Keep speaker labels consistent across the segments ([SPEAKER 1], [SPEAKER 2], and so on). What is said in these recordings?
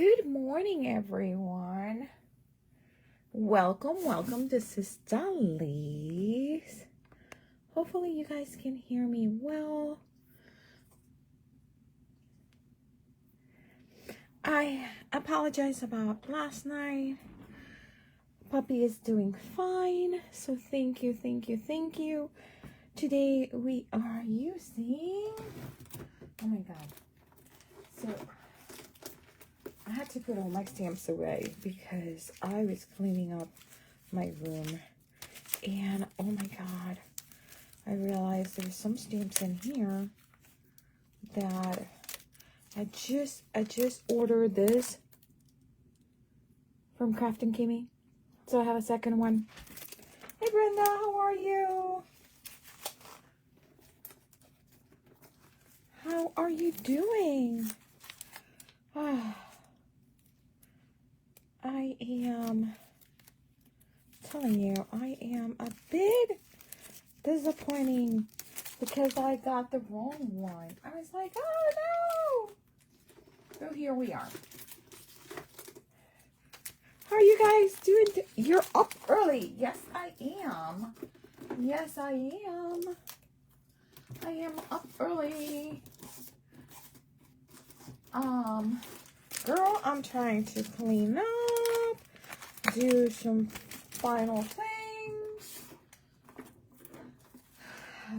[SPEAKER 1] Good morning, everyone. Welcome. This is Dalis. Hopefully you guys can hear me well. I apologize about last night. Puppy is doing fine, so thank you. Today we are using, oh my god, so I had to put all my stamps away because I was cleaning up my room and oh my god, I realized there's some stamps in here that I just ordered this from Craft and Kimmy, so I have a second one. Hey Brenda, how are you? How are you doing? I am telling you, I am a bit disappointing because I got the wrong one. I was like, oh no! So here we are. How are you guys doing? You're up early. Yes, I am. Yes, I am. I am up early. Girl, I'm trying to clean up, do some final things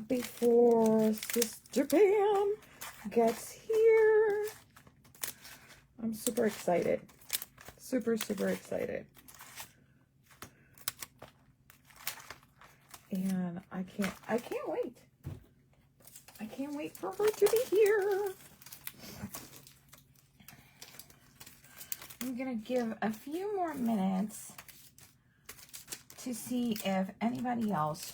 [SPEAKER 1] before Sister Pam gets here. I'm super excited. Super excited. And I can't wait. I can't wait for her to be here. I'm gonna give a few more minutes to see if anybody else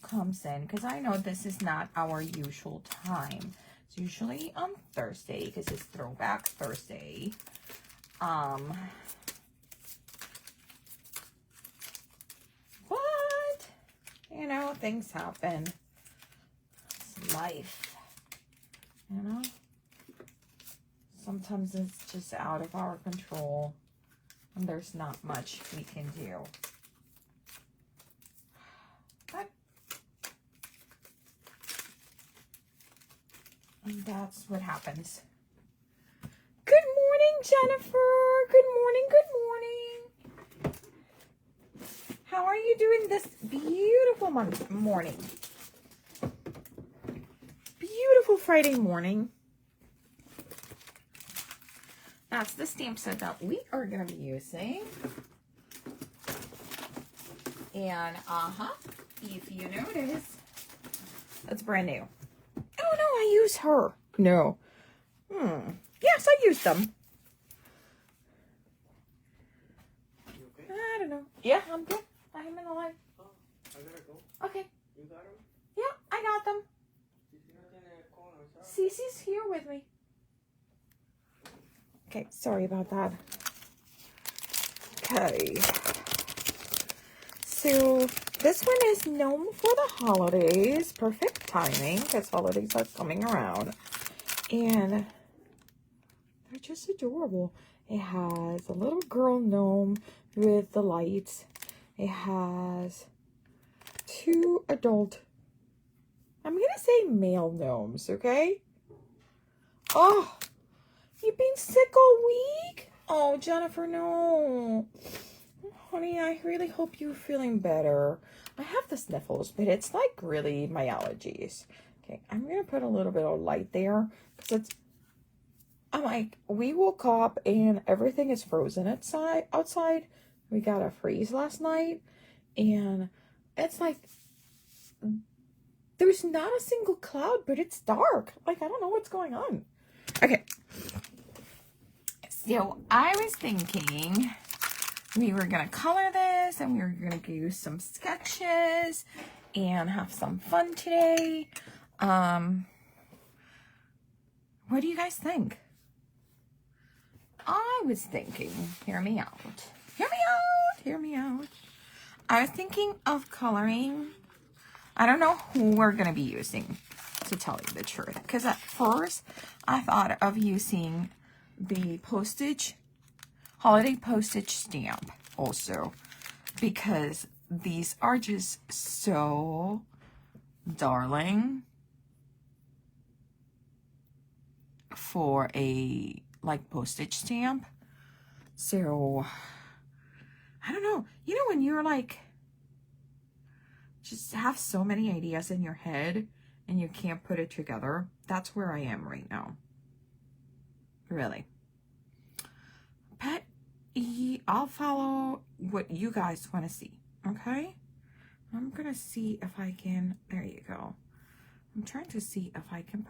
[SPEAKER 1] comes in, because I know this is not our usual time. It's usually on Thursday because it's Throwback Thursday. But you know, things happen. It's life, you know. Sometimes it's just out of our control, and there's not much we can do. But and that's what happens. Good morning, Jennifer. Good morning. How are you doing this beautiful morning? Beautiful Friday morning. That's the stamp set that we are going to be using. And, if you notice, it's brand new. Oh, no, I use her. No. Yes, I used them.
[SPEAKER 2] You okay?
[SPEAKER 1] I don't know. Yeah, I'm good. I'm in the line.
[SPEAKER 2] Oh, I gotta go.
[SPEAKER 1] Okay.
[SPEAKER 2] You got them?
[SPEAKER 1] Yeah, I got them. Cece's here with me. Okay, sorry about that. Okay. So, this one is Gnome for the holidays. Perfect timing, because holidays are coming around. And they're just adorable. It has a little girl gnome with the lights. It has two adult, I'm going to say male gnomes, okay? Oh, you've been sick all week? Oh, Jennifer, no. Honey, I really hope you're feeling better. I have the sniffles, but it's like really my allergies. Okay, I'm going to put a little bit of light there because it's, I'm like, we woke up and everything is frozen outside. We got a freeze last night and it's like, there's not a single cloud, but it's dark. Like, I don't know what's going on. Okay. So I was thinking we were going to color this and we were going to do some sketches and have some fun today. What do you guys think? I was thinking, hear me out. I was thinking of coloring. I don't know who we're going to be using, to tell you the truth. Because at first, I thought of using the holiday postage stamp also, because these are just so darling for a like postage stamp. So I don't know, you know, when you're like just have so many ideas in your head and you can't put it together, that's where I am right now, really. But I'll follow what you guys want to see. Okay, I'm gonna see if I can, there you go. I'm trying to see if I can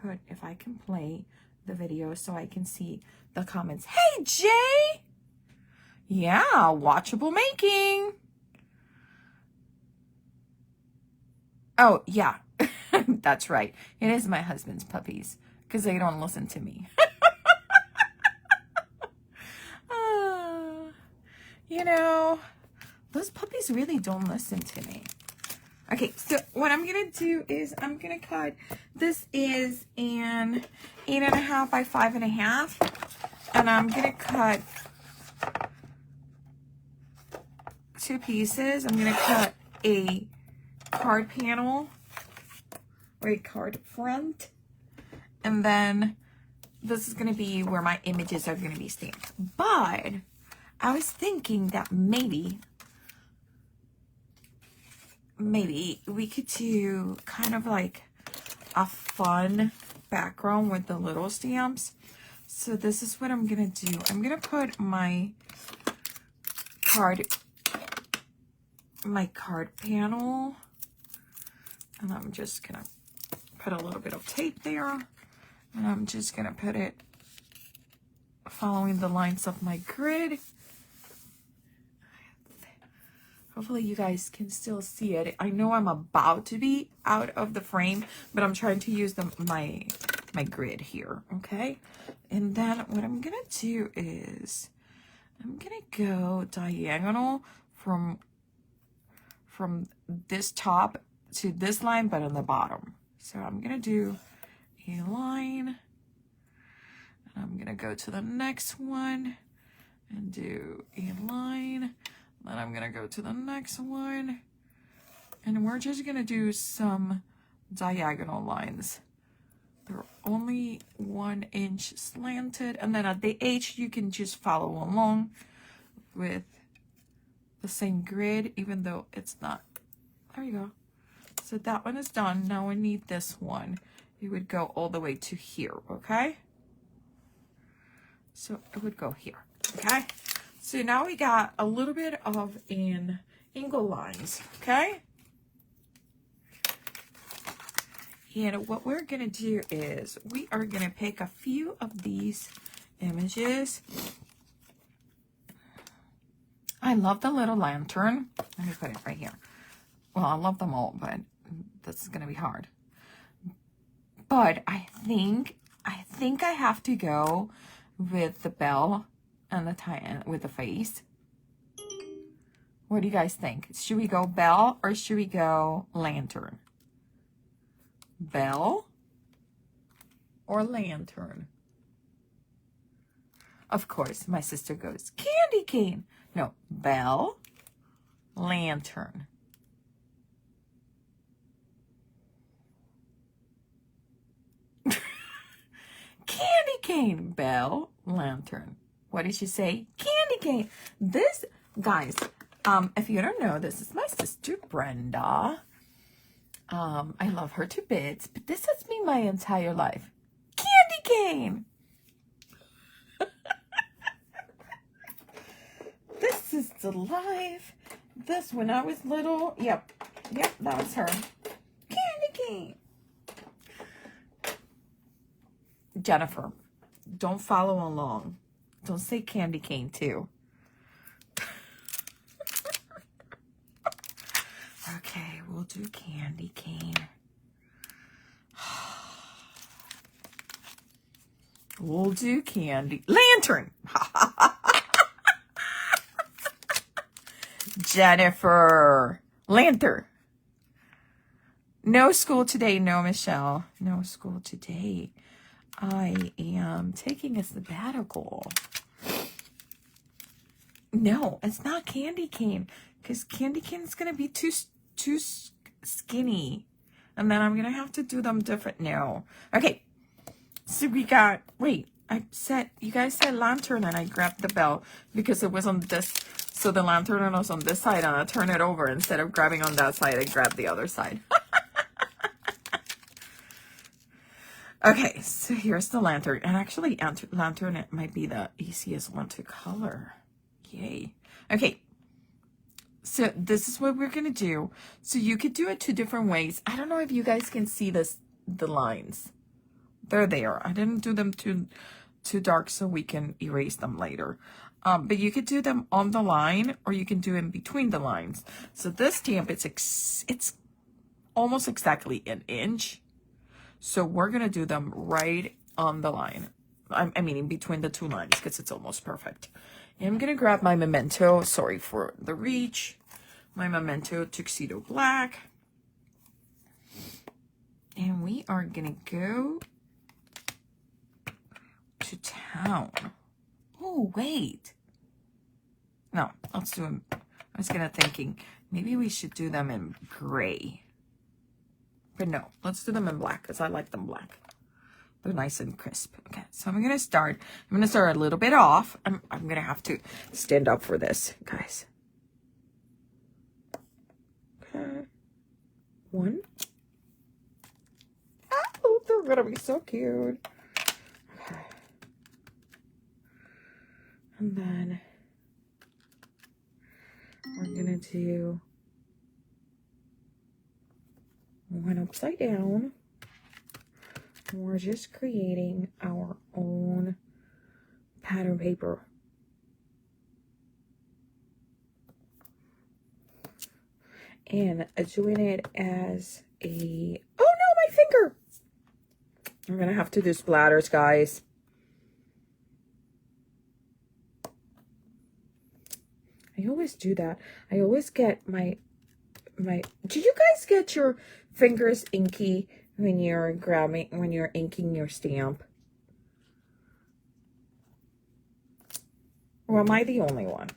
[SPEAKER 1] play the video so I can see the comments. Hey Jay, yeah, watchable making. Oh yeah, that's right, it is my husband's puppies because they don't listen to me. You know, those puppies really don't listen to me. Okay, so what I'm gonna do is I'm gonna cut, this is an 8.5 by 5.5, and I'm gonna cut 2 pieces. I'm gonna cut a card panel or a card front, and then this is gonna be where my images are gonna be stamped. But I was thinking that maybe we could do kind of like a fun background with the little stamps. So this is what I'm gonna do. I'm gonna put my card panel, and I'm just gonna put a little bit of tape there, and I'm just gonna put it following the lines of my grid. Hopefully you guys can still see it. I know I'm about to be out of the frame, but I'm trying to use my grid here, okay? And then what I'm gonna do is I'm gonna go diagonal from this top to this line, but on the bottom. So I'm gonna do a line, and I'm gonna go to the next one and do a line. Then I'm gonna go to the next one, and we're just gonna do some diagonal lines. They're only 1 inch slanted, and then at the edge you can just follow along with the same grid, even though it's not. There you go. So that one is done. Now I need this one. It would go all the way to here, okay? So it would go here, okay? So now we got a little bit of an angle lines, okay? And what we're gonna do is we are gonna pick a few of these images. I love the little lantern. Let me put it right here. Well, I love them all, but this is gonna be hard. But I think I have to go with the bell and the tie with the face. What do you guys think? Should we go bell or should we go lantern? Bell or lantern? Of course, my sister goes, candy cane. No, bell, lantern. Candy cane, bell, lantern. What did she say? Candy cane. This, guys, if you don't know, this is my sister Brenda. I love her to bits, but this has been my entire life. Candy cane. This is the life. This, when I was little, yep, that was her. Candy cane. Jennifer, don't follow along. Don't say candy cane too. Okay, we'll do candy cane. We'll do candy lantern. Jennifer, lantern. No school today. No, Michelle. No school today. I am taking a sabbatical. No, it's not candy cane, because candy cane is going to be too skinny. And then I'm going to have to do them different now. Okay. So we got, wait, you guys said lantern, and I grabbed the bell because it was on this. So the lantern was on this side, and I turn it over. Instead of grabbing on that side, I grabbed the other side. Okay, so here's the lantern. And actually, lantern, it might be the easiest one to color. Yay. Okay. So this is what we're going to do. So you could do it two different ways. I don't know if you guys can see the lines. They're there. I didn't do them too dark so we can erase them later. But you could do them on the line, or you can do in between the lines. So this stamp, it's almost exactly an inch. So we're going to do them right on the line. I mean, in between the two lines, because it's almost perfect. And I'm going to grab my Memento. Sorry for the reach. My Memento Tuxedo Black. And we are going to go to town. Oh, wait. No, let's do them. I was kind of thinking maybe we should do them in gray. But no, let's do them in black because I like them black. They're nice and crisp. Okay, so I'm going to start. I'm going to start a little bit off. I'm going to have to stand up for this, guys. Okay. One. Oh, they're going to be so cute. Okay. And then we're going to do one upside down. We're just creating our own pattern paper. And doing it as a... Oh no, my finger! I'm going to have to do splatters, guys. I always do that. I always get my... Do you guys get your fingers inky when you're inking your stamp? Or am I the only one?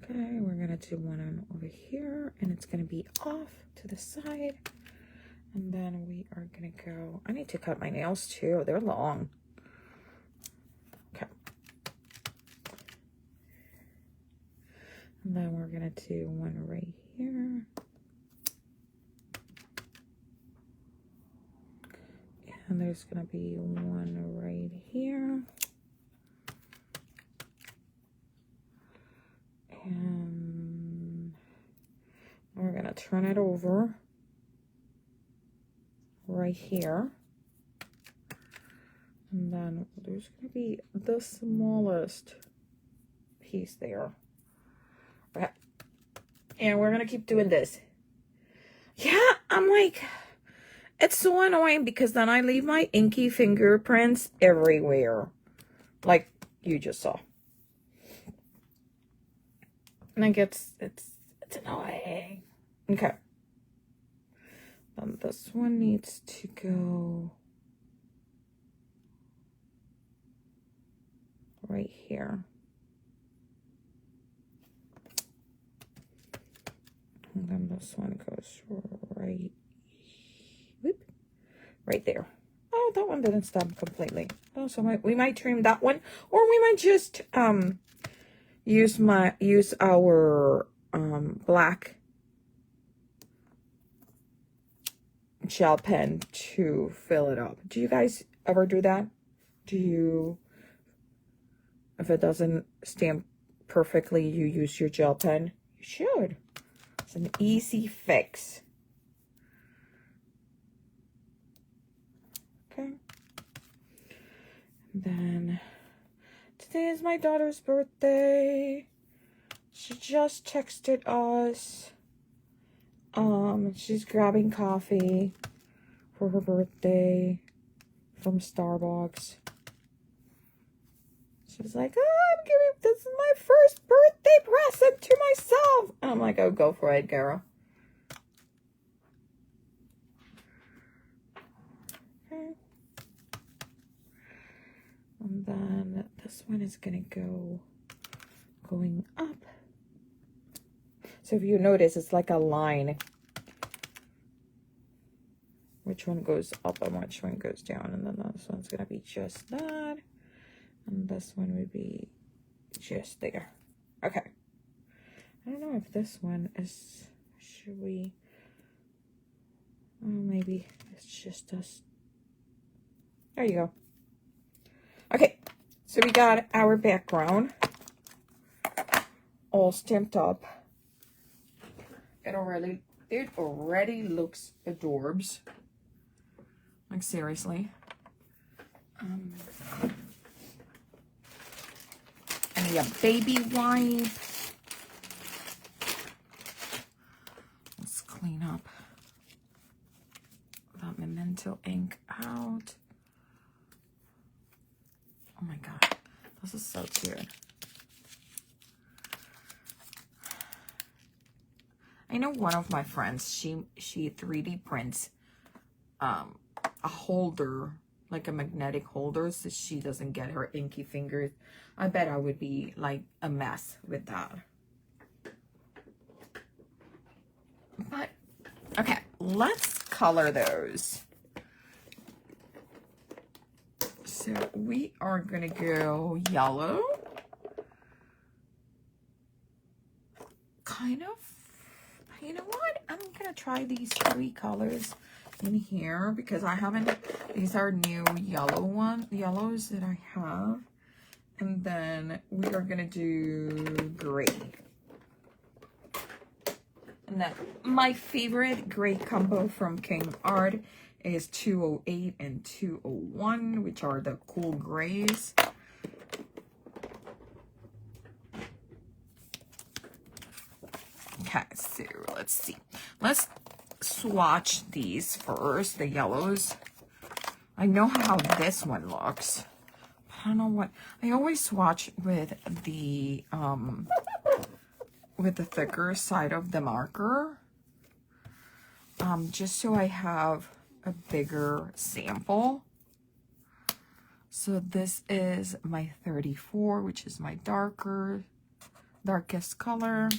[SPEAKER 1] Okay, we're gonna do one on over here, and it's gonna be off to the side. And then we are gonna go, I need to cut my nails too, they're long. Okay. And then we're gonna do one right here. And there's going to be one right here. And we're going to turn it over right here. And then there's going to be the smallest piece there. Okay. And we're going to keep doing this. Yeah, I'm like... It's so annoying because then I leave my inky fingerprints everywhere. Like you just saw. And I guess it's annoying. Okay. This one needs to go right here. And then this one goes right there. Oh, that one didn't stop completely. Oh, so we might trim that one, or we might just use our black gel pen to fill it up. Do you guys ever do that? Do you, if it doesn't stamp perfectly, you use your gel pen? You should. It's an easy fix. Okay. Then today is my daughter's birthday. She just texted us. She's grabbing coffee for her birthday from Starbucks. She's like, oh, this is my first birthday present to myself. And I'm like, oh, go for it, girl. Okay. this one is gonna go going up. So if you notice, it's like a line. Which one goes up and which one goes down. And then this one's gonna be just that. And this one would be just there. Okay. I don't know if this one is, should we, oh, maybe it's just us. There you go. Okay, so we got our background all stamped up. It already looks adorbs. Like, seriously. And we have baby wipe. Let's clean up that Memento ink out. Oh my god, this is so cute. I know one of my friends, she 3D prints a holder, like a magnetic holder, so she doesn't get her inky fingers. I bet I would be like a mess with that. But okay, let's color those. So we are gonna go yellow, kind of. You know what? I'm gonna try these 3 colors in here because I haven't. These are new yellows that I have, and then we are gonna do gray. And then my favorite gray combo from King Art is 208 and 201, which are the cool grays. Okay, so let's see. Let's swatch these first, the yellows. I know how this one looks. I don't know what. I always swatch with the thicker side of the marker. Just so I have a bigger sample. So this is my 34, which is my darkest color.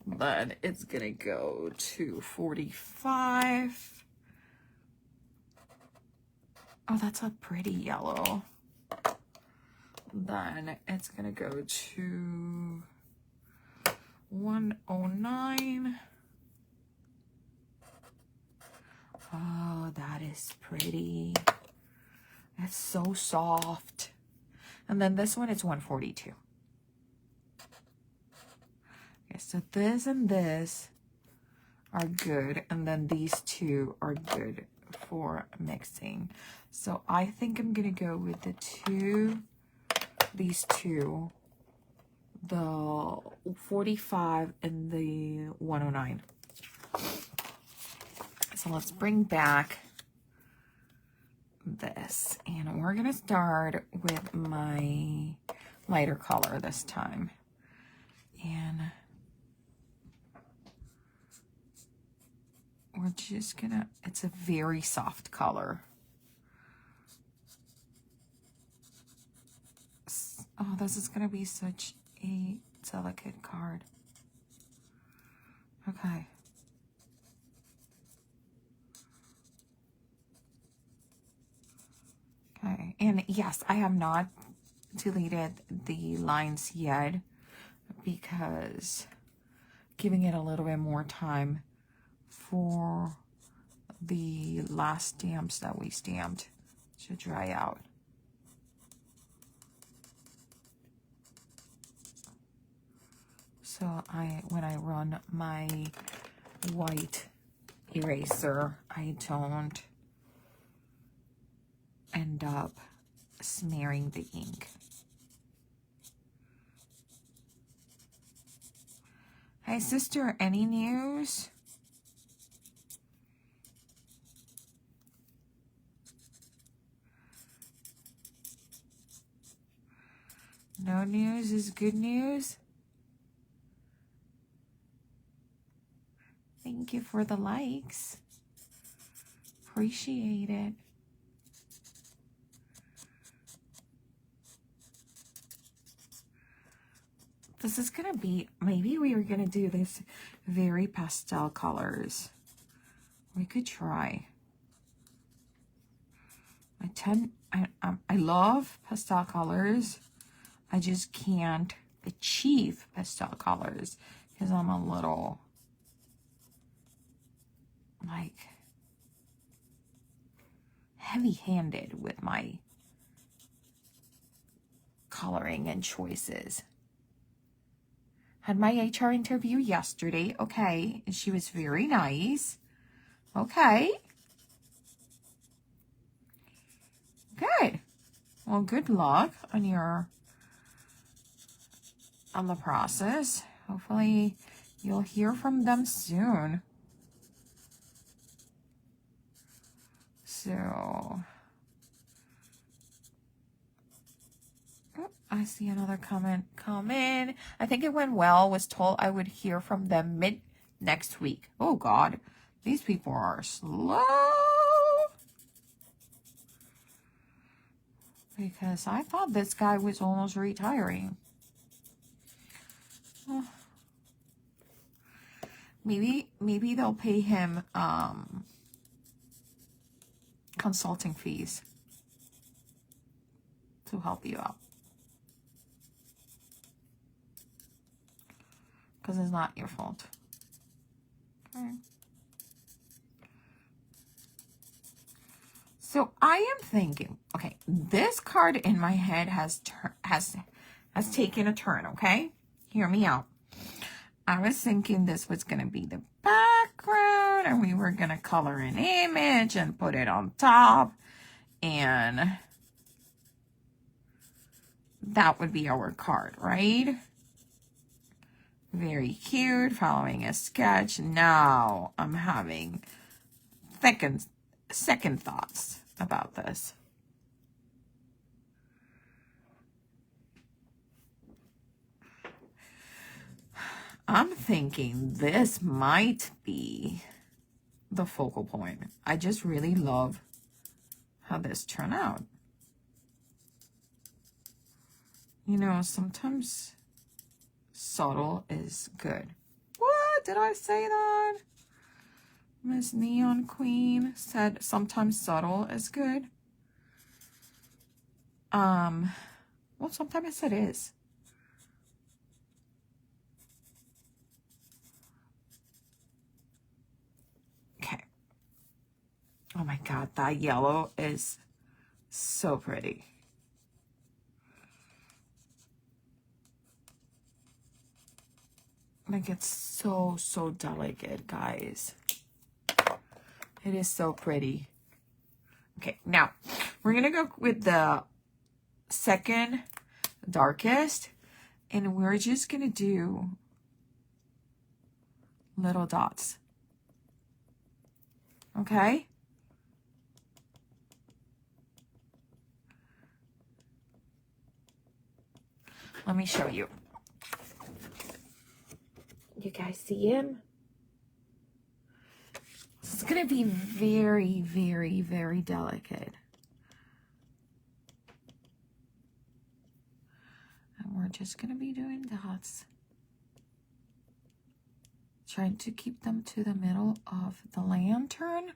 [SPEAKER 1] Then it's gonna go to 45. Oh, that's a pretty yellow. Then it's gonna go to 109. Oh, that is pretty. It's so soft. And then this one is 142. Okay, so this and this are good, and then these 2 are good for mixing. So I think I'm gonna go with these two, the 45 and the 109. So let's bring back this, and we're gonna start with my lighter color this time. And we're just gonna, it's a very soft color. Oh, this is gonna be such a delicate card. Okay. Okay, and yes, I have not deleted the lines yet because giving it a little bit more time for the last stamps that we stamped to dry out. So when I run my white eraser, I don't end up smearing the ink. Hey sister, any news? No news is good news. Thank you for the likes. Appreciate it. This is gonna be, maybe we are gonna do this very pastel colors. We could try. I love pastel colors. I just can't achieve pastel colors because I'm a little like heavy-handed with my coloring and choices. Had my HR interview yesterday. Okay, and she was very nice. Okay. Good. Well, good luck on the process. Hopefully you'll hear from them soon. So, oh, I see another comment come in. I think it went well. Was told I would hear from them mid next week. Oh God, these people are slow. Because I thought this guy was almost retiring. Oh. Maybe they'll pay him consulting fees to help you out. Because it's not your fault. Okay. So I am thinking, okay, this card in my head has taken a turn, okay? Hear me out. I was thinking this was going to be the background and we were going to color an image and put it on top and that would be our card, right? Very cute, following a sketch. Now I'm having second thoughts about this. I'm thinking this might be the focal point. I just really love how this turned out. You know, sometimes subtle is good. What? Did I say that? Miss Neon Queen said sometimes subtle is good. Well, sometimes it is. Okay. Oh my God, that yellow is so pretty. Like it's so delicate, guys. It is so pretty. Okay, now we're gonna go with the second darkest and we're just gonna do little dots. Okay? Let me show you. You guys see him? It's gonna be very, very, very delicate. And we're just gonna be doing dots. Trying to keep them to the middle of the lantern.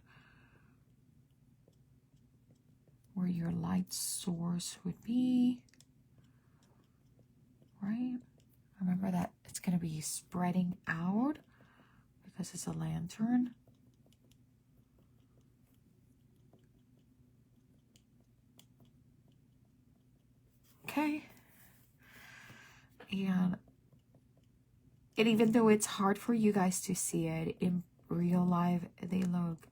[SPEAKER 1] Where your light source would be. Right? Remember that it's gonna be spreading out because it's a lantern. Okay. And even though it's hard for you guys to see it in real life, they look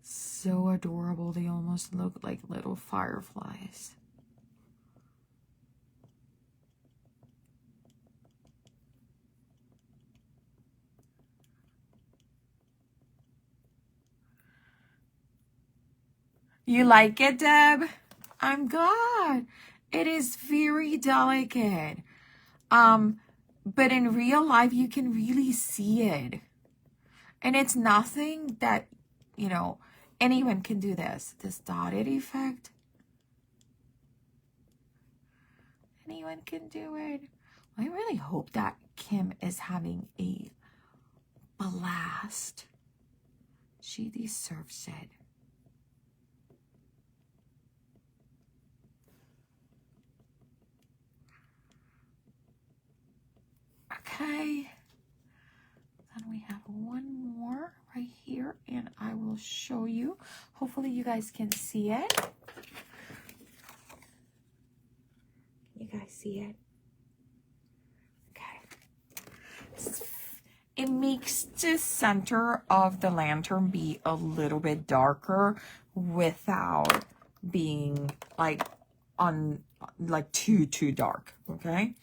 [SPEAKER 1] so adorable. They almost look like little fireflies. You like it, Deb? I'm glad. It is very delicate. But in real life, you can really see it. And it's nothing that, you know, anyone can do this. This dotted effect. Anyone can do it. I really hope that Kim is having a blast. She deserves it. Okay. Then we have one more right here, and I will show you. Hopefully you guys can see it. You guys see it? Okay. It makes the center of the lantern be a little bit darker without being like too dark. Okay.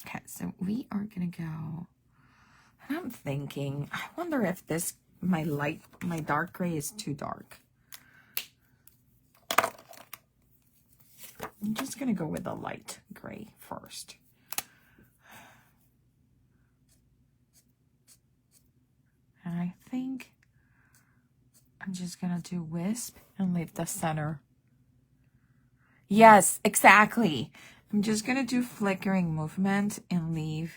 [SPEAKER 1] Okay, so we are gonna go. I'm thinking, I wonder if this, my dark gray is too dark. I'm just gonna go with the light gray first. And I think I'm just gonna do wisp and leave the center. Yes, exactly. I'm just gonna do flickering movement and leave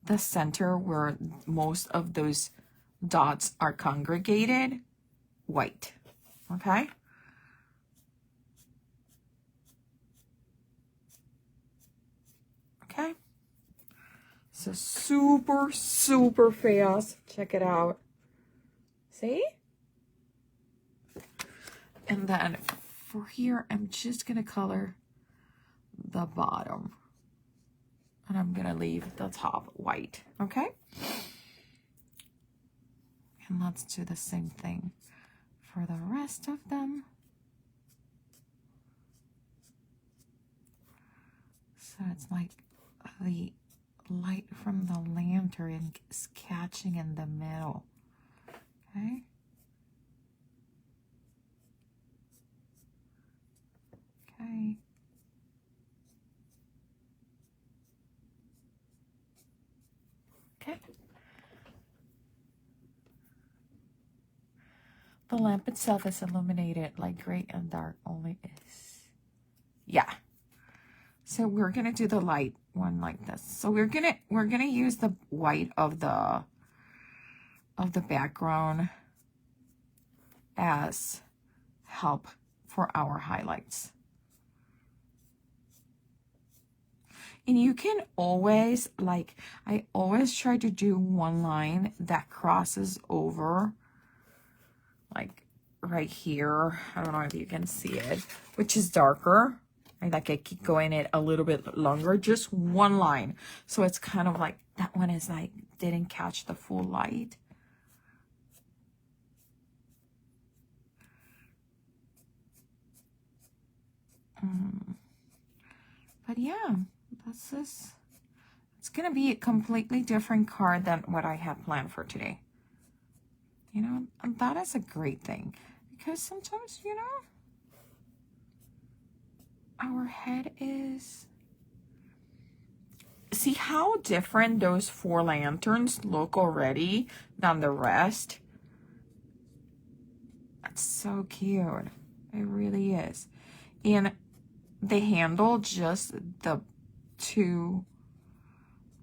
[SPEAKER 1] the center where most of those dots are congregated white. Okay. Okay. So super, super fast. Check it out. See? And then for here, I'm just gonna color the bottom. And I'm gonna leave the top white, okay? And let's do the same thing for the rest of them. So it's like the light from the lantern is catching in the middle, okay? Okay. Okay. The lamp itself is illuminated like gray and dark only is. Yeah. So we're gonna do the light one like this. So we're gonna use the white of the background as help for our highlights. And you can always, like, I always try to do one line that crosses over, like right here. I don't know if you can see it, which is darker. I keep going it a little bit longer, just one line. So it's kind of like, that one is like, didn't catch the full light. But yeah, this is, it's gonna be a completely different card than what I had planned for today. You know, and that is a great thing, because sometimes, you know, our head is, see how different those 4 lanterns look already than the rest? It's so cute. It really is. And the handle, just the 2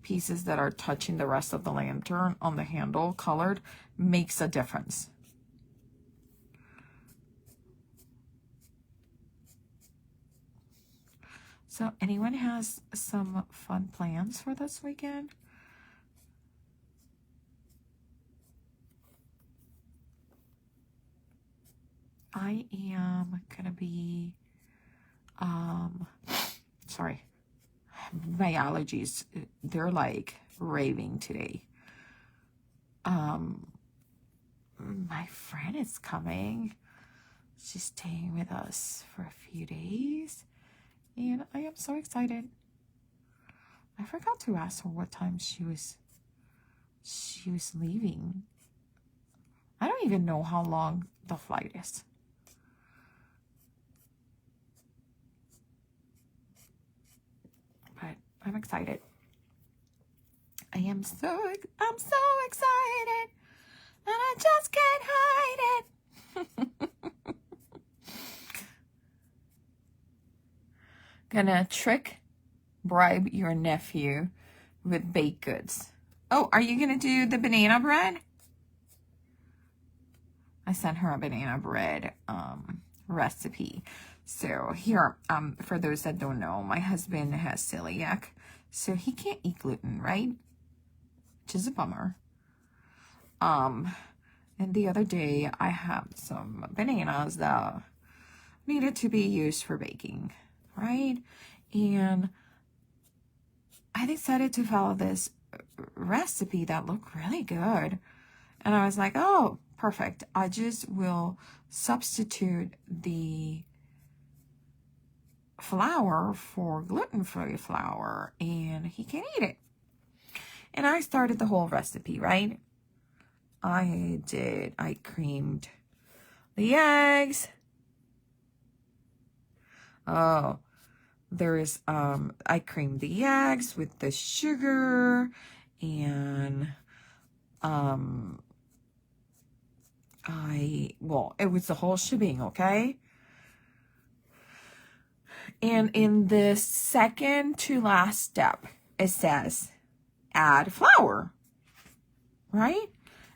[SPEAKER 1] pieces that are touching the rest of the lantern on the handle colored makes a difference. So anyone has some fun plans for this weekend? I am gonna be, sorry, my allergies, they're like raving today. My friend is coming. She's staying with us for a few days, and I am so excited. I forgot to ask her what time she was leaving. I don't even know how long the flight is. But I'm excited. I'm so excited, and I just can't hide it. Gonna trick bribe your nephew with baked goods. Oh, are you going to do the banana bread? I sent her a banana bread recipe. So here, for those that don't know, my husband has celiac, so he can't eat gluten, right? Which is a bummer. And the other day I had some bananas that needed to be used for baking, right? And I decided to follow this recipe that looked really good. And I was like, oh, perfect. I just will substitute the flour for gluten-free flour, and he can eat it. And I started the whole recipe, right? I creamed the eggs. Oh, there's, I creamed the eggs with the sugar and, it was the whole shebang, okay? And in the second to last step, it says, add flour, right?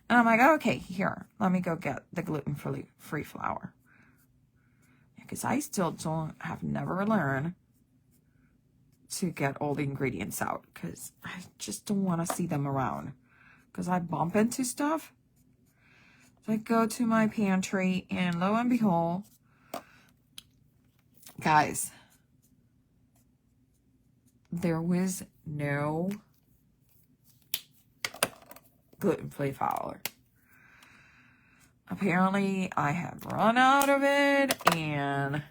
[SPEAKER 1] And I'm like, okay, here, let me go get the gluten-free flour. Because I still have never learned to get all the ingredients out, because I just don't want to see them around, because I bump into stuff. So I go to my pantry, and lo and behold, guys, there was no gluten-free flour. Apparently, I had run out of it, and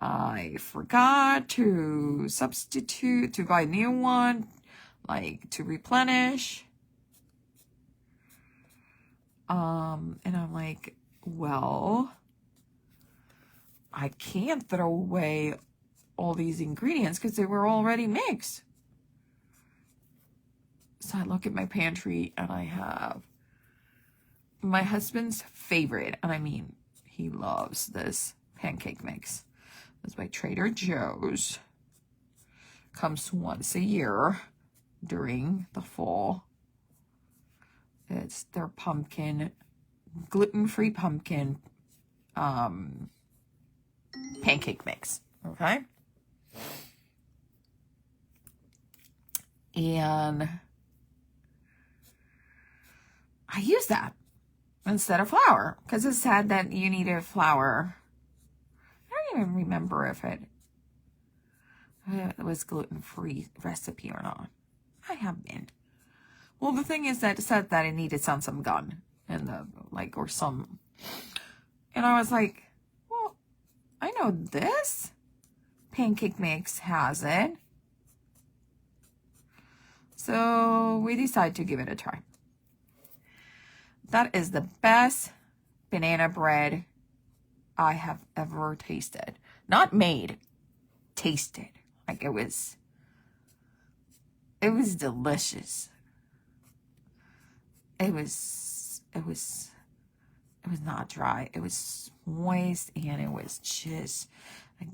[SPEAKER 1] I forgot to substitute, to buy a new one, like to replenish. And I'm like, well, I can't throw away all these ingredients because they were already mixed. So I look at my pantry and I have my husband's favorite, and I mean, he loves this pancake mix. It's by Trader Joe's. Comes once a year during the fall. It's their pumpkin, gluten-free pumpkin pancake mix, okay? And I use that instead of flour, because it said that you needed flour. I don't even remember if it was gluten-free recipe or not. I have been. Well, the thing is that it said that it needed some gun and or some, and I was like, well, I know this pancake mix has it. So we decided to give it a try. That is the best banana bread I have ever tasted. Not made, tasted. Like it was delicious. It was not dry. It was moist, and it was just a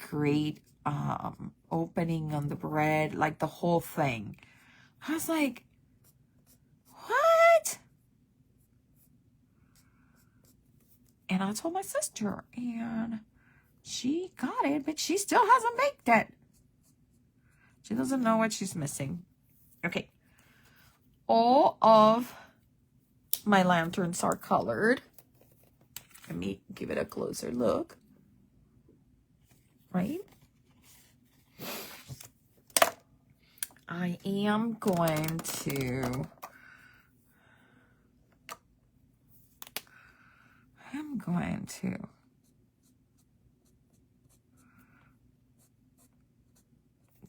[SPEAKER 1] great opening on the bread, like the whole thing. I was like, what? And I told my sister, and she got it, but she still hasn't baked it. She doesn't know what she's missing. Okay. All of my lanterns are colored. Let me give it a closer look. Right? I am going to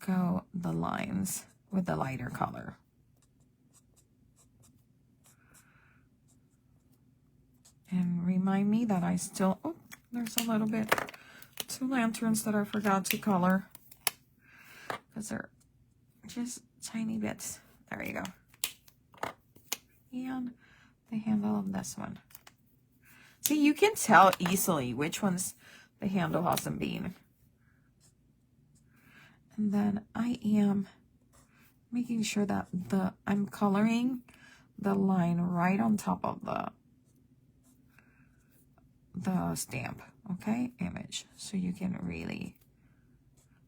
[SPEAKER 1] go the lines with the lighter color. And remind me that I still, oh, there's a little bit, 2 lanterns that I forgot to color, because they're just tiny bits. There you go. And the handle of this one. See, you can tell easily which ones the handle hasn't been. And then I am making sure that I'm coloring the line right on top of the stamp, okay, image, so you can really,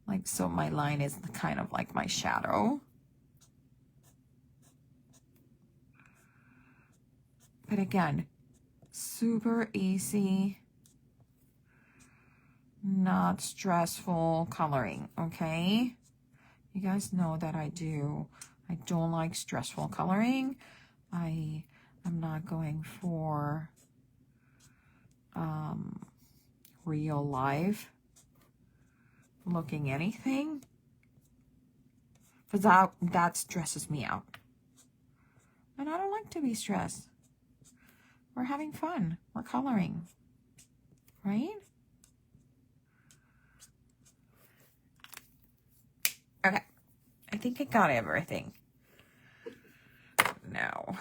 [SPEAKER 1] like, so my line is kind of like my shadow. But again, super easy, not stressful coloring, okay? You guys know that I don't like stressful coloring. I'm not going for real life looking anything, because that stresses me out. And I don't like to be stressed. We're having fun. We're coloring, right? Okay. I think I got everything. Now,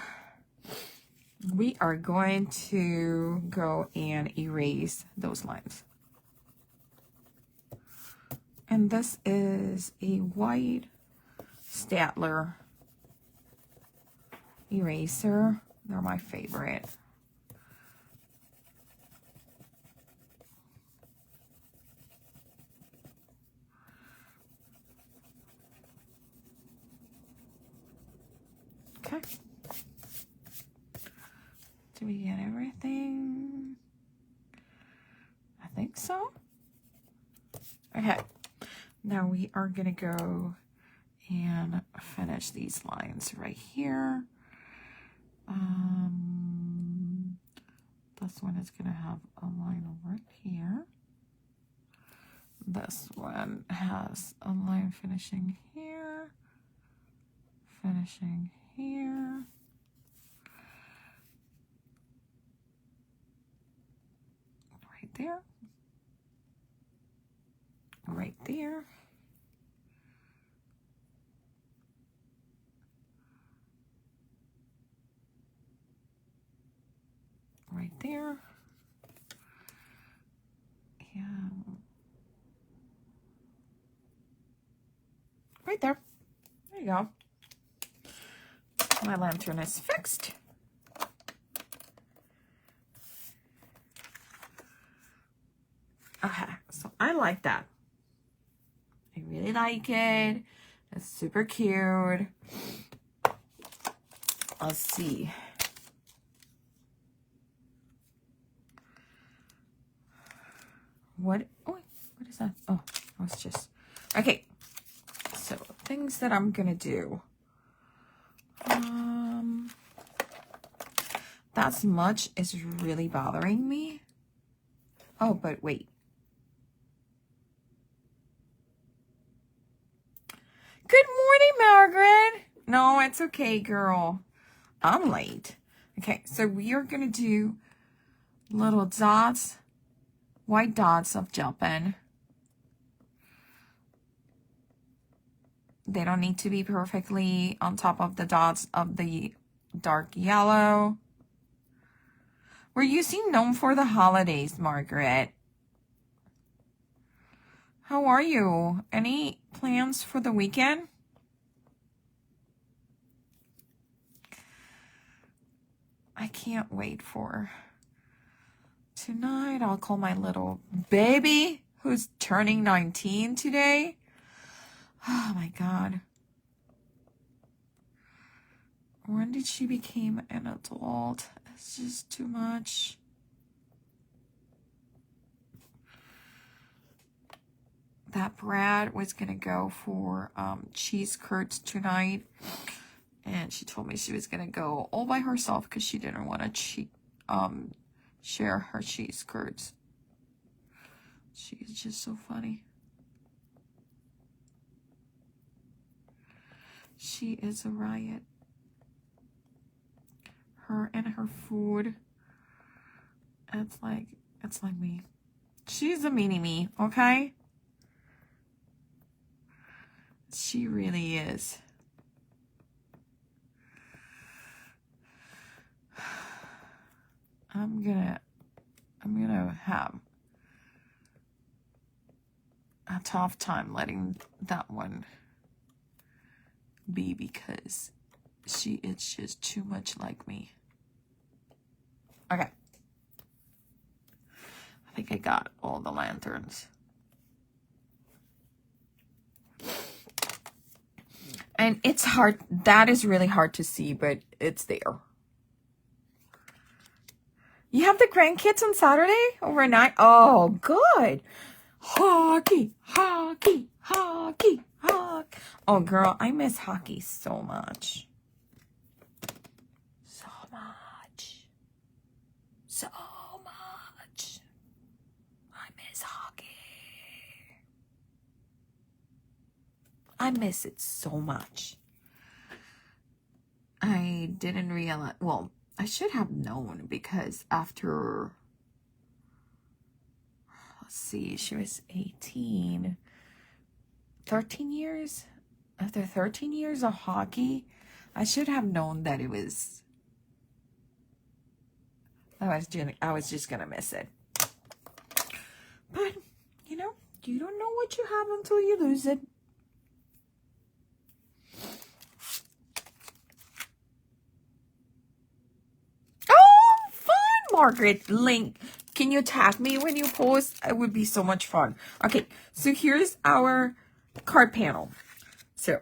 [SPEAKER 1] we are going to go and erase those lines. And this is a white Statler eraser. They're my favorite. Okay. Did we get everything? I think so. Okay. Now we are going to go and finish these lines right here. This one is going to have a line over here. This one has a line finishing here, finishing here. Right there. Right there. Right there. And right there. There you go. My lantern is fixed. Okay, so I like that. I really like it. It's super cute. Let's see. What is that? Oh, I was just, okay. So things that I'm gonna do. That smudge is really bothering me. Oh, but wait. Good morning, Margaret. No, it's okay, girl. I'm late. Okay, so we are gonna do little dots, white dots of gel pen. They don't need to be perfectly on top of the dots of the dark yellow. We're using Gnome for the holidays, Margaret. How are you? Any plans for the weekend? I can't wait for tonight. I'll call my little baby who's turning 19 today. Oh my God. When did she become an adult? It's just too much. That Brad was gonna go for cheese curds tonight, and she told me she was gonna go all by herself because she didn't want to share her cheese curds. She is just so funny. She is a riot. Her and her food. It's like me. She's a mini-me, okay? She really is. I'm gonna have a tough time letting that one be because it's just too much like me. Okay. I think I got all the lanterns. And it's hard, that is really hard to see, but it's there. You have the grandkids on Saturday overnight? Oh, good. Hockey, hockey, hockey, hockey. Oh, girl, I miss hockey so much. So much. So much. I miss hockey. I miss it so much. I didn't realize, well, I should have known because after, let's see, she was 18, 13 years? After 13 years of hockey, I should have known that it was, I was just gonna miss it. But, you know, you don't know what you have until you lose it. Margaret, link. Can you tag me when you post? It would be so much fun. Okay, so here's our card panel. So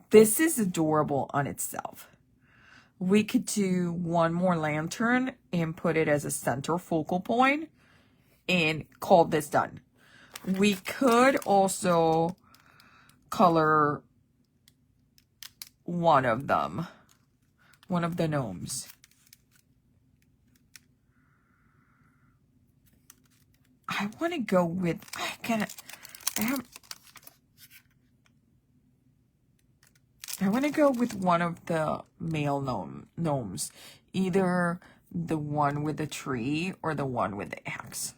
[SPEAKER 1] this is adorable on itself. We could do one more lantern and put it as a center focal point and call this done. We could also color one of them, one of the gnomes. I want to go with, I want to go with one of the male gnomes. Either the one with the tree or the one with the axe.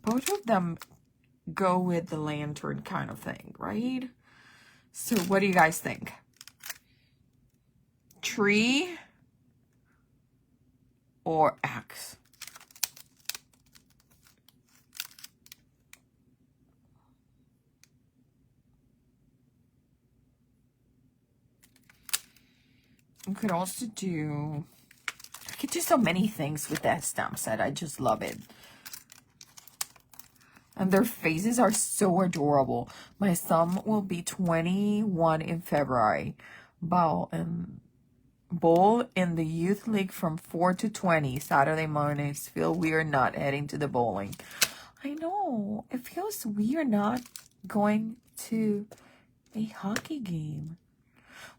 [SPEAKER 1] Both of them go with the lantern kind of thing, right? So what do you guys think? Tree or axe? We could also do, I could do so many things with that stamp set. I just love it. And their faces are so adorable. My son will be 21 in February. Bowl in the youth league from 4 to 20. Saturday mornings feel weird not heading to the bowling. I know. It feels weird not going to a hockey game.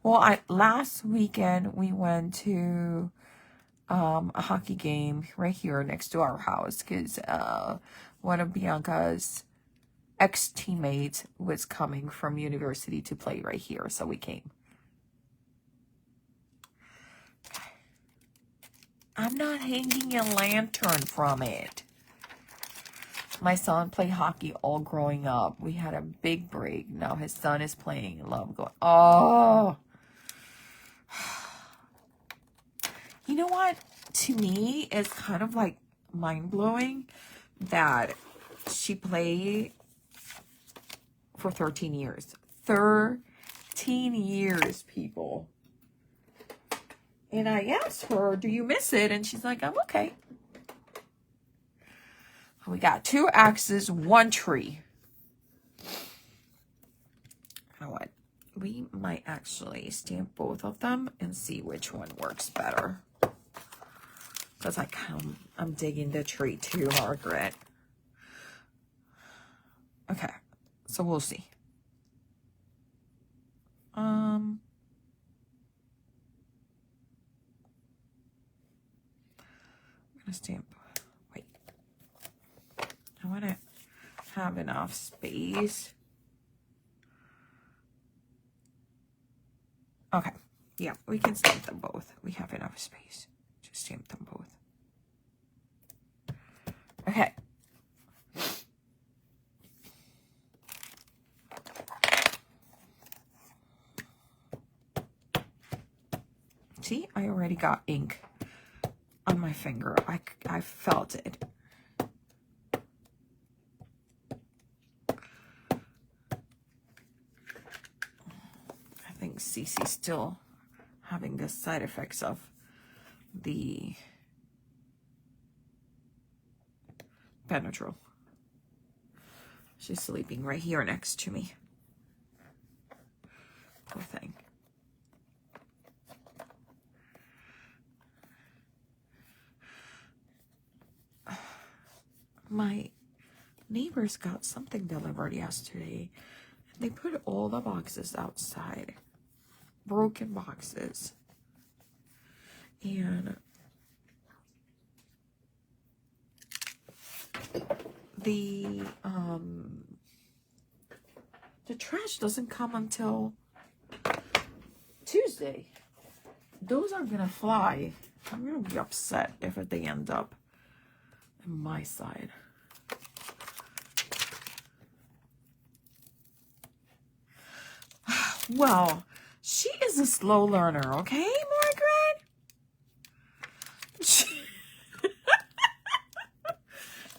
[SPEAKER 1] Well, last weekend we went to a hockey game right here next to our house because one of Bianca's ex-teammates was coming from university to play right here, so we came. I'm not hanging a lantern from it. My son played hockey all growing up. We had a big break. Now his son is playing. Love going. Oh. You know what? To me, it's kind of like mind-blowing that she played for 13 years. 13 years, people. And I asked her, do you miss it? And she's like, I'm okay. We got 2 axes, 1 tree. You know what? We might actually stamp both of them and see which one works better. Because I'm digging the tree too, Margaret. Okay, so we'll see. I'm gonna stamp. Wait. I want to have enough space. Okay. Yeah, we can stamp them both. We have enough space to stamp them both. Okay. See, I already got ink. on my finger. I felt it. I think Cece's still having the side effects of the Benadryl. She's sleeping right here next to me. Poor thing. My neighbors got something delivered yesterday. They put all the boxes outside. Broken boxes. And the trash doesn't come until Tuesday. Those are gonna fly. I'm gonna be upset if they end up on my side. Well, she is a slow learner, okay, Margaret?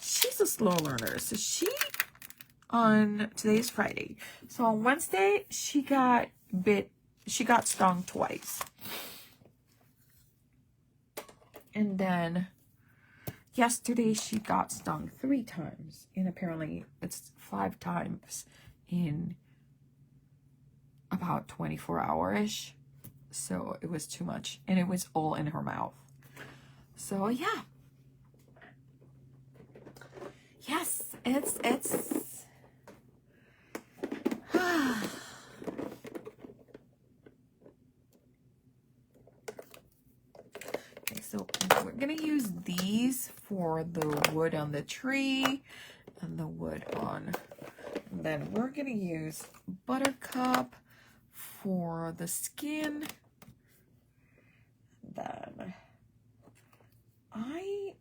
[SPEAKER 1] She's a slow learner. So today's Friday. So on Wednesday, she got stung twice. And then yesterday she got stung 3 times. And apparently it's 5 times in about 24 hours. So it was too much. And it was all in her mouth. So yeah. Yes, it's okay, so we're gonna use these for the wood on the tree and the wood on, and then we're gonna use Buttercup for the skin. Then I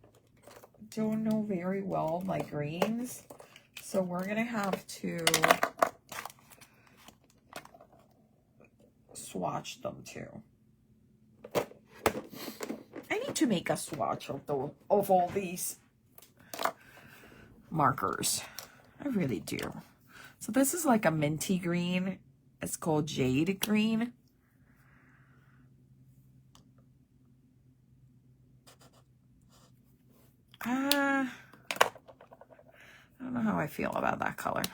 [SPEAKER 1] don't know very well my greens, so we're gonna have to swatch them too. I need to make a swatch of all these markers. I really do. So this is like a minty green. It's called jade green. I don't know how I feel about that color.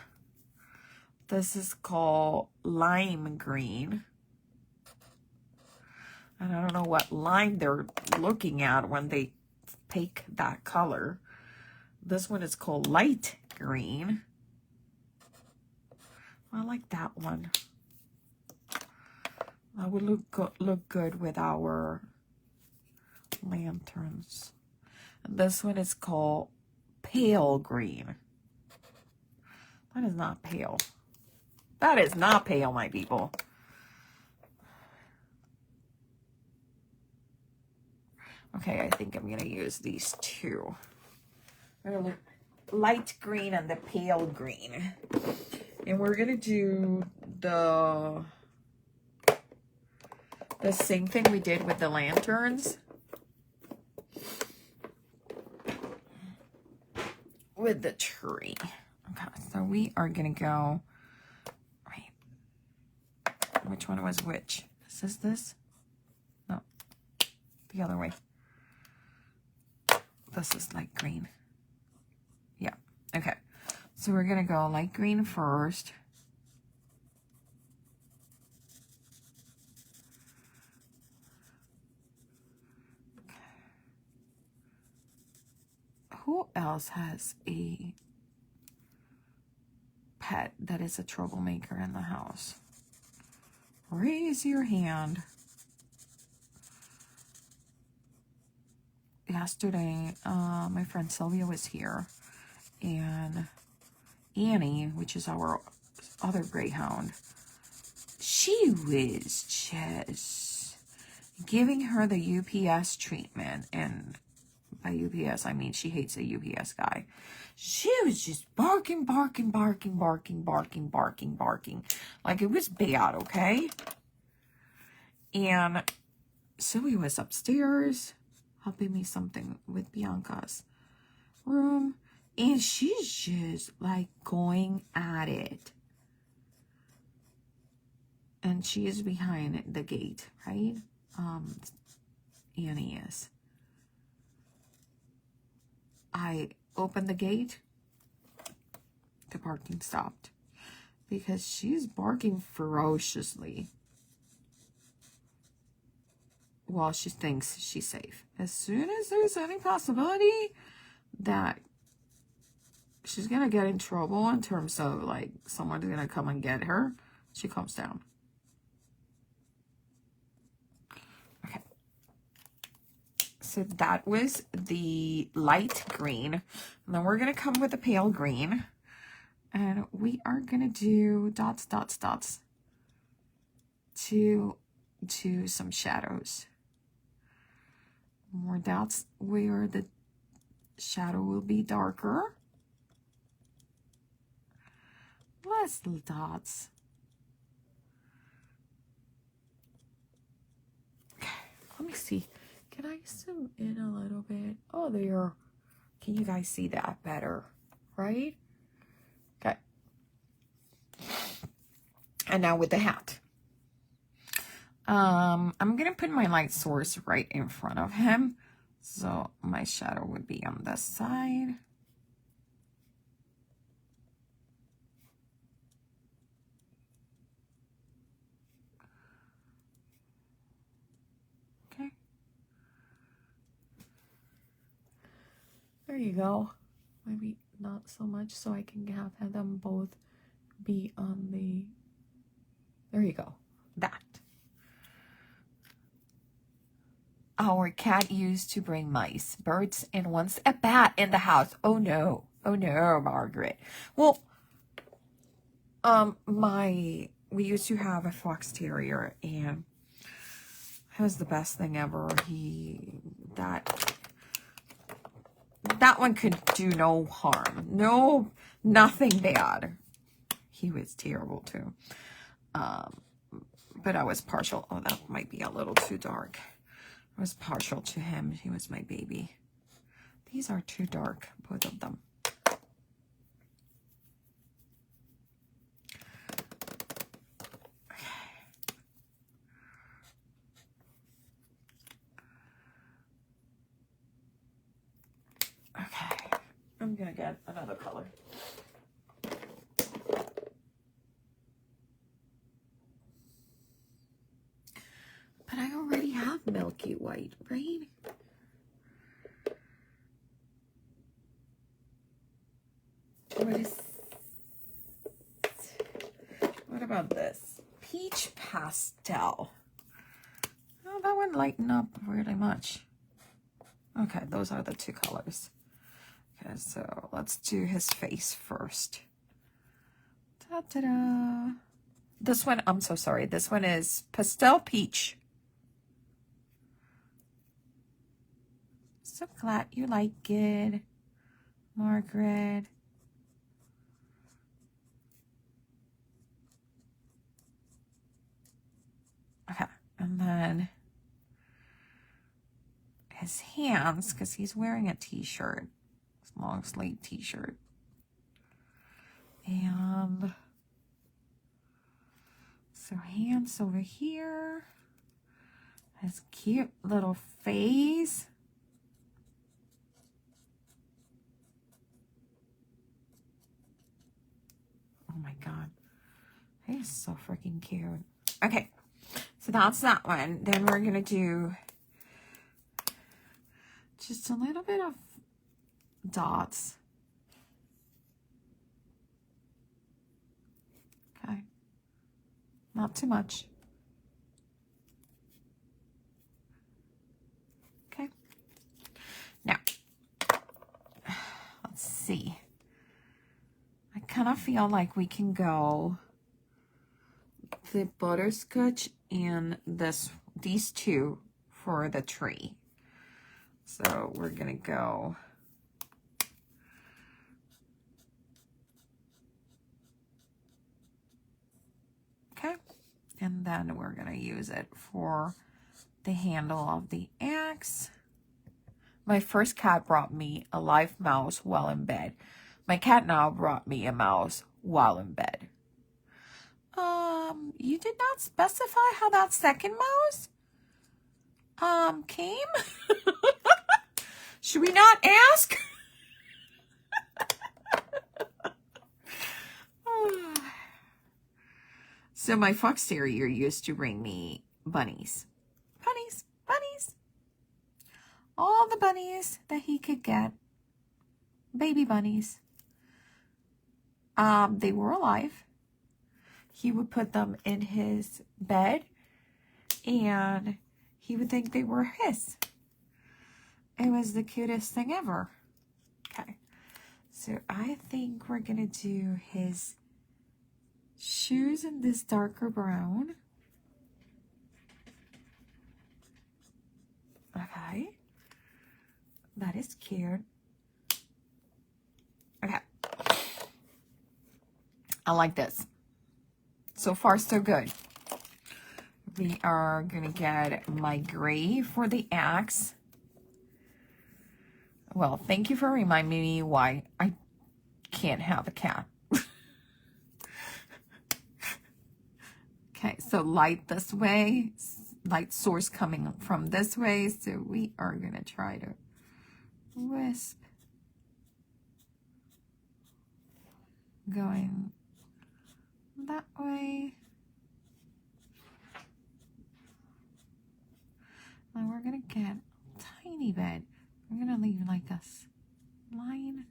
[SPEAKER 1] This is called lime green. And I don't know what line they're looking at when they pick that color. This one is called light green. I like that one. That would look good with our lanterns. And this one is called pale green. That is not pale. That is not pale, my people. Okay, I think I'm gonna use these two. I'm gonna look light green and the pale green. And we're gonna do the same thing we did with the lanterns. With the tree. Okay, so we are gonna go, right, which one was which? Is this? No, the other way. This is light green. Yeah, okay. So we're gonna go light green first. Who else has a pet that is a troublemaker in the house? Raise your hand. Yesterday, my friend Sylvia was here, and Annie, which is our other greyhound, she was just giving her the UPS treatment. And by UPS, I mean she hates a UPS guy. She was just barking, barking, barking, barking, barking, barking, barking. Like it was bad, okay? And Sylvia was upstairs helping me something with Bianca's room. And she's just like going at it. And she is behind the gate, right? Annie is. I opened the gate. The barking stopped. Because she's barking ferociously. While she thinks she's safe. As soon as there's any possibility that she's gonna get in trouble in terms of like someone's gonna come and get her, she calms down. Okay. So that was the light green. And then we're gonna come with the pale green. And we are gonna do dots, dots, dots to do some shadows. More dots where the shadow will be darker. Less dots. Okay, let me see. Can I zoom in a little bit? Oh, there. Can you guys see that better? Right? Okay. And now with the hat. I'm gonna put my light source right in front of him. So my shadow would be on this side. Okay. There you go. Maybe not so much so I can have them both be on the... There you go. That. Our cat used to bring mice, birds, and once a bat in the house. Oh no. Oh no, Margaret. Well, we used to have a fox terrier, and it was the best thing ever. That one could do no harm. No, nothing bad. He was terrible too. But I was partial. Oh, that might be a little too dark. I was partial to him. He was my baby. These are too dark, both of them. Okay. I'm gonna get another color. But I already have milky white, right? What about this? Peach pastel. Oh, that would lighten up really much. Okay, those are the two colors. Okay, so let's do his face first. Ta-da-da. This one, I'm so sorry. This one is pastel peach. So glad you like it, Margaret. Okay, and then his hands, because he's wearing a t-shirt, long sleeve t-shirt. And so hands over here. His cute little face. Oh my God. He's so freaking cute. Okay. So that's that one. Then we're going to do just a little bit of dots. Okay. Not too much. Okay. Now, let's see. I kind of feel like we can go the butterscotch and these two for the tree. So we're gonna go okay, and then we're gonna use it for the handle of the axe. My first cat brought me a live mouse while in bed. My cat now brought me a mouse while in bed. You did not specify how that second mouse came? Should we not ask? So my fox terrier used to bring me bunnies. Bunnies, bunnies. All the bunnies that he could get. Baby bunnies. They were alive. He would put them in his bed and he would think they were his. It was the cutest thing ever. Okay. So I think we're gonna do his shoes in this darker brown. Okay. That is cute. Okay. I like this. So far, so good. We are gonna get my gray for the axe. Well, thank you for reminding me why I can't have a cat. Okay, so light this way, light source coming from this way. So we are gonna try to wisp going that way. Now we're gonna get a tiny bit. We're gonna leave like a line.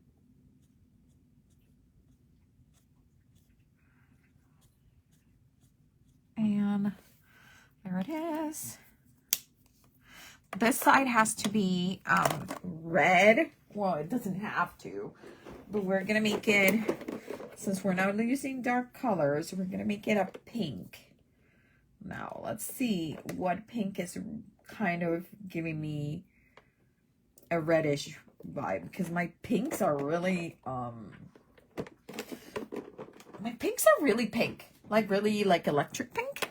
[SPEAKER 1] And there it is. This side has to be red. Well, it doesn't have to, but we're gonna make it, since we're not using dark colors, we're gonna make it a pink. Now let's see what pink is kind of giving me a reddish vibe, because my pinks are really pink, like really like electric pink.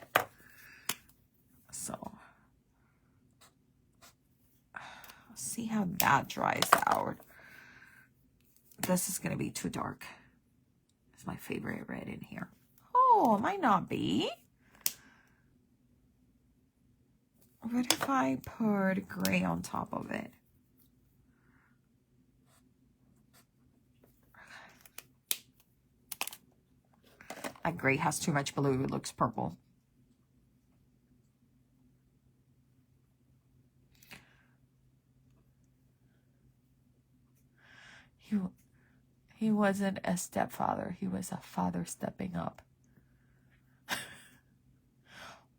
[SPEAKER 1] So let's see how that dries out. This is gonna be too dark. It's my favorite red in here. Oh, it might not be. What if I put gray on top of it? That gray has too much blue. It looks purple. He wasn't a stepfather. He was a father stepping up.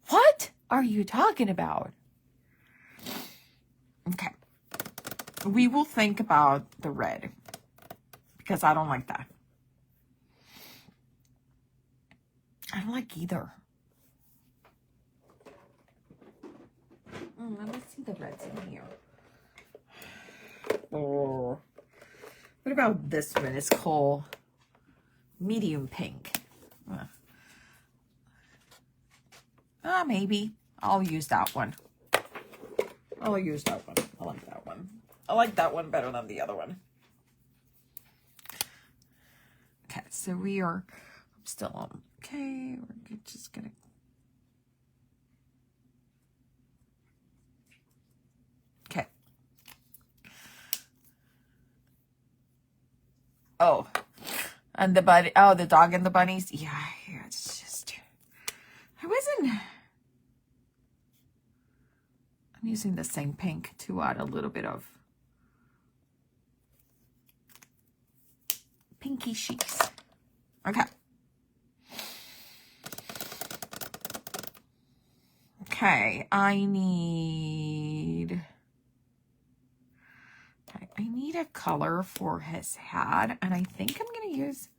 [SPEAKER 1] What are you talking about? Okay. We will think about the red, because I don't like that. I don't like either. Let me see the reds in here. Oh. What about this one? It's called medium pink. Maybe. I'll use that one. I'll use that one. I like that one. I like that one better than the other one. Okay, so we are still on. Okay, we're just gonna. Okay. Oh, and the bunny. Oh, the dog and the bunnies. Yeah, it's just. I wasn't. I'm using the same pink to add a little bit of pinky cheeks. Okay. Okay, I need a color for his hat, and I think I'm gonna use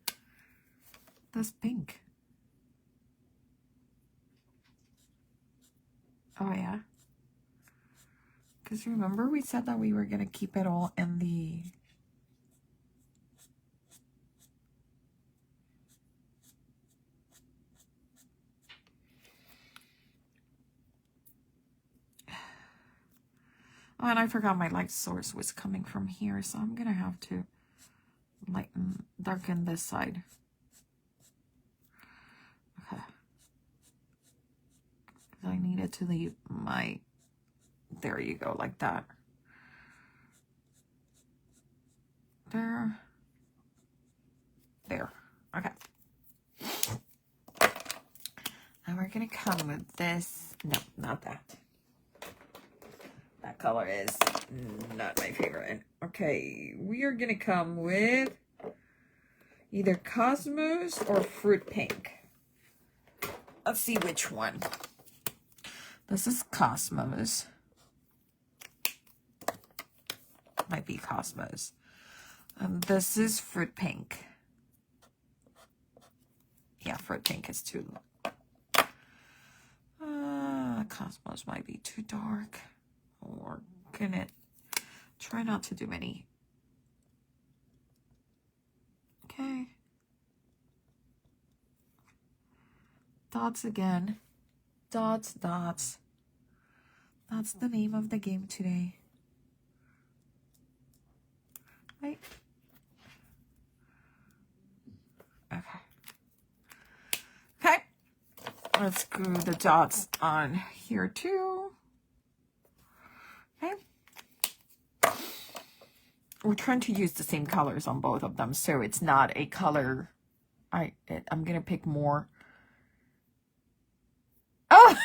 [SPEAKER 1] this pink. Oh yeah. Because remember we said that we were gonna keep it all in the Oh, and I forgot my light source was coming from here, so I'm gonna have to darken this side. Okay. I needed to leave my, there you go, like that. There. There. Okay. And we're gonna come with this. No, not that. That color is not my favorite. Okay, we are gonna come with either Cosmos or Fruit Pink. Let's see which one. This is Cosmos. Might be Cosmos. This is Fruit Pink. Yeah, Fruit Pink is too. Cosmos might be too dark. We're gonna try not to do many. Okay. Dots again. Dots, dots. That's the name of the game today. Right? Okay. Okay. Let's glue the dots on here too. Okay. We're trying to use the same colors on both of them, so it's not a color. I'm gonna pick more. Oh,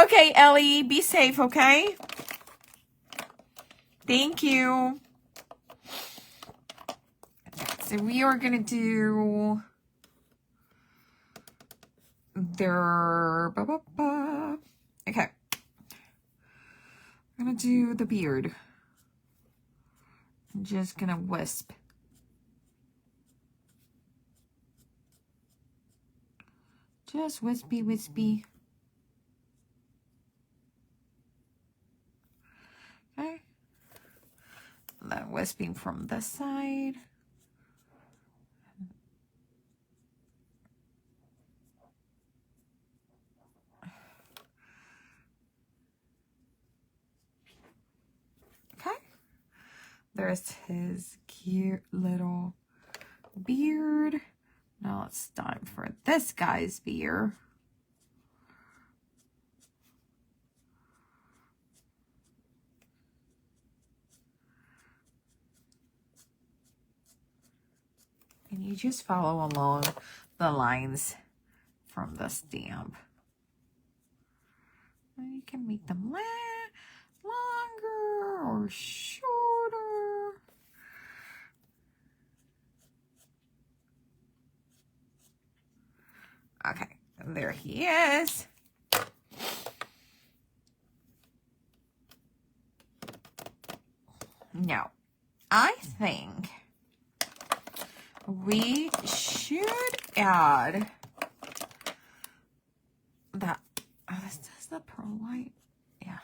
[SPEAKER 1] okay, Ellie, be safe, okay? Thank you. So we are gonna do their okay. I'm gonna do the beard. I'm just gonna wisp. Just wispy, wispy. Okay. And then wisping from this side. Okay. There's his cute little beard. Now it's time for this guy's beard. And you just follow along the lines from the stamp. And you can make them longer or shorter. Okay, and there he is. Now, I think we should add that. Oh, this does the pearl white. Yeah.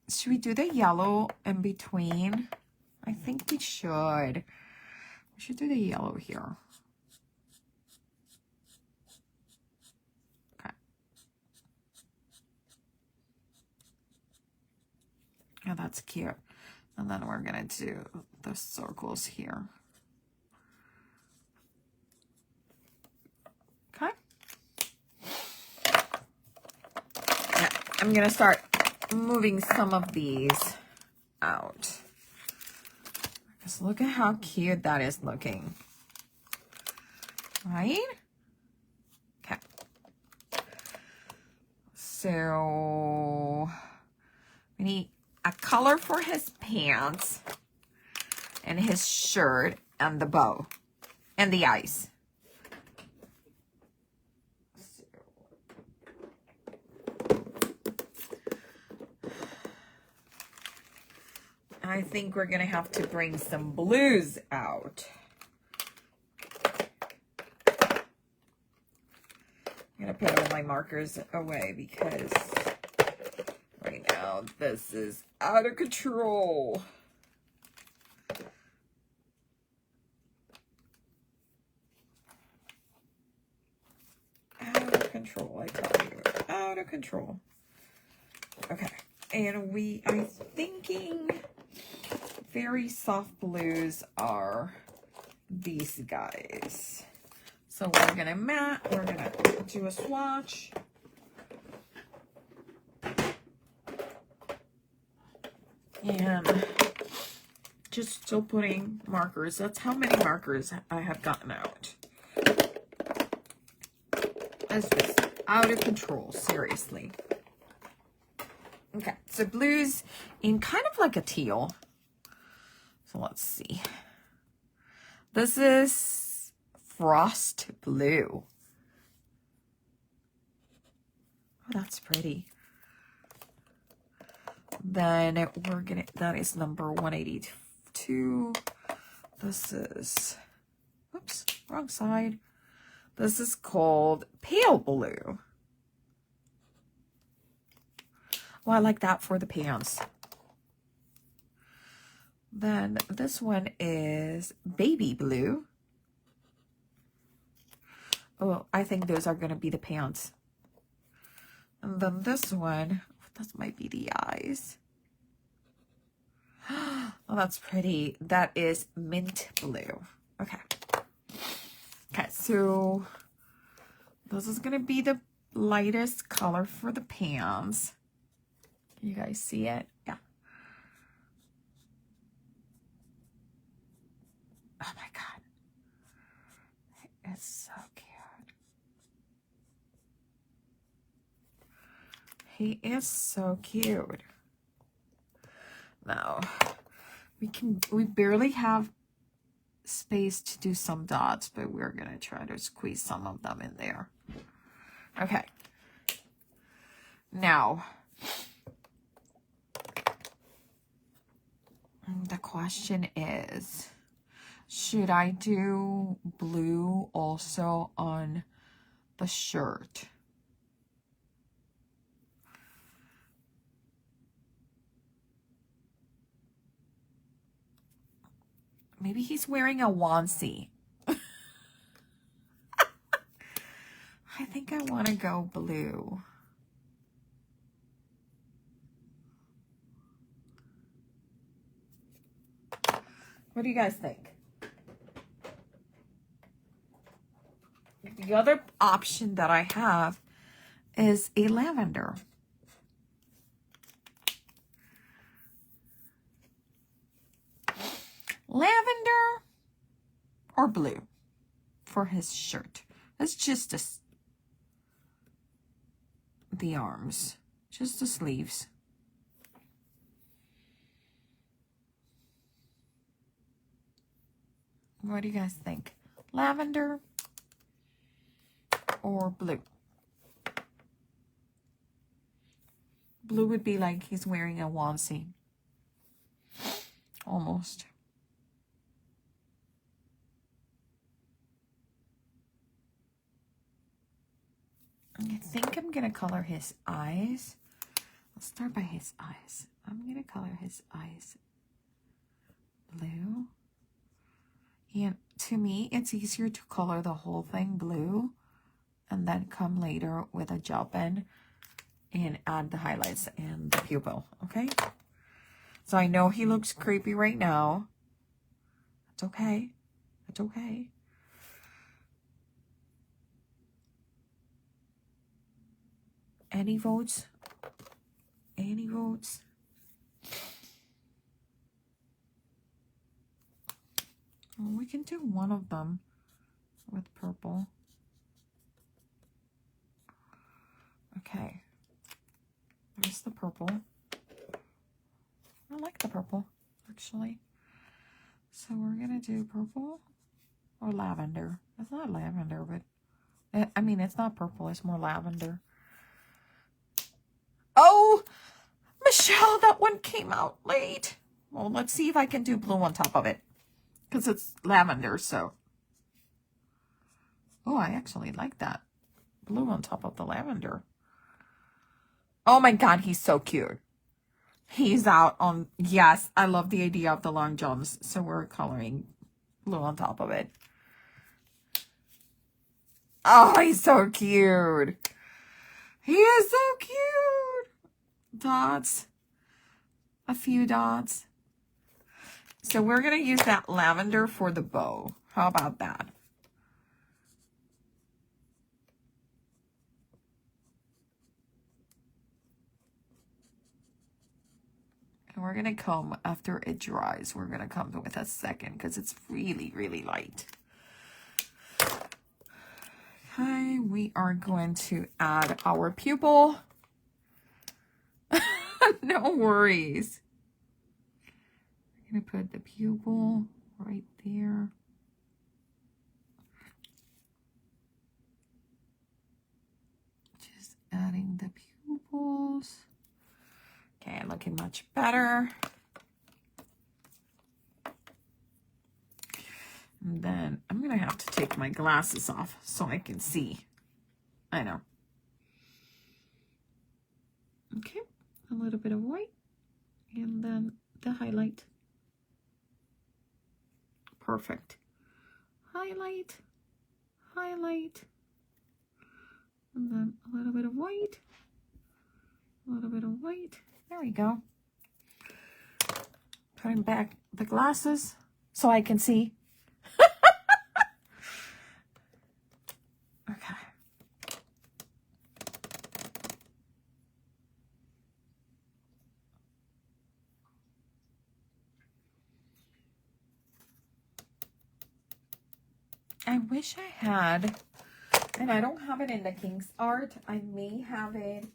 [SPEAKER 1] Should we do the yellow in between? I think we should. We should do the yellow here. Okay. Oh, that's cute. And then we're gonna do the circles here. Okay. Now, I'm gonna start moving some of these out. Just look at how cute that is looking. Right? Okay. So we need a color for his pants and his shirt and the bow and the eyes. I think we're gonna have to bring some blues out. I'm gonna put all my markers away because right now this is out of control. Out of control, I tell you. Out of of control. Okay. And I'm thinking very soft blues are these guys. So we're gonna do a swatch. And just still putting markers. That's how many markers I have gotten out. It's just out of control, seriously. Okay, so blues in kind of like a teal. So let's see. This is Frost Blue. Oh, that's pretty. Then that is number 182. This is, oops, wrong side. This is called Pale Blue. Oh, I like that for the pants. Then this one is Baby Blue. Oh, I think those are going to be the pants. And then this one, that might be the eyes. Oh, that's pretty. That is Mint Blue. Okay. Okay, so this is going to be the lightest color for the pants. Can you guys see it? Yeah. Oh my God. It's so cute. He is so cute. Now, we barely have space to do some dots, but we're gonna try to squeeze some of them in there. Okay. Now, the question is, should I do blue also on the shirt? Maybe he's wearing a onesie. I think I want to go blue. What do you guys think? The other option that I have is a lavender. Lavender or blue for his shirt. That's just the arms, just the sleeves. What do you guys think? Lavender or blue? Blue would be like he's wearing a onesie. Almost. I think I'm gonna color his eyes. Let's start by his eyes. I'm gonna color his eyes blue. And to me, it's easier to color the whole thing blue and then come later with a gel pen and add the highlights and the pupil, okay? So I know he looks creepy right now. It's okay. It's okay. Any votes? Any votes? Well, we can do one of them with purple. Okay. There's the purple. I like the purple, actually. So we're going to do purple or lavender. It's not lavender, but I mean, it's not purple. It's more lavender. Oh, Michelle, that one came out late. Well, let's see if I can do blue on top of it. Because it's lavender, so. Oh, I actually like that. Blue on top of the lavender. Oh my God, he's so cute. He's out on, yes, I love the idea of the long johns. So we're coloring blue on top of it. Oh, he's so cute. He is so cute. Dots. A few dots. So we're going to use that lavender for the bow. How about that? And we're going to come after it dries. We're going to come with a second because it's really, really light. Okay, we are going to add our pupil. No worries. I'm going to put the pupil right there. Just adding the pupils. Okay, looking much better. And then I'm going to have to take my glasses off so I can see. I know. Okay, a little bit of white. And then the highlight. Perfect. Highlight. Highlight. And then a little bit of white. A little bit of white. There we go. Putting back the glasses so I can see. Okay. I wish I had, and I don't have it in the King's Art. I may have it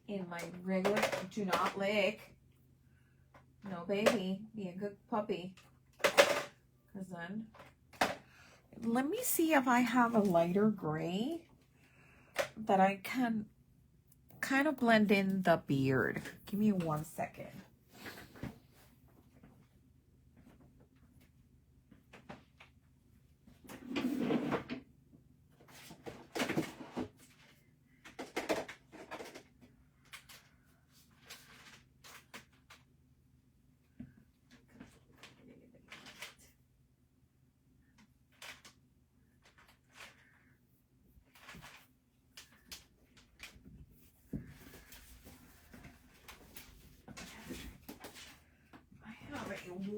[SPEAKER 1] in my regular. Do not lick. No, baby. Be a good puppy. Because then, let me see if I have a lighter gray that I can kind of blend in the beard. Give me 1 second.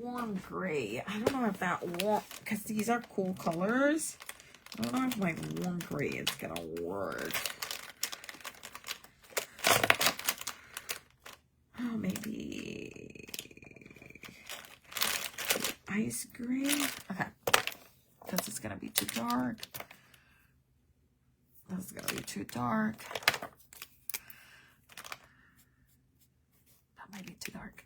[SPEAKER 1] Warm gray. I don't know if that warm, because these are cool colors. I don't know if my warm gray is gonna work. Oh, maybe ice gray. Okay, because it's gonna be too dark. That's gonna be too dark. That might be too dark.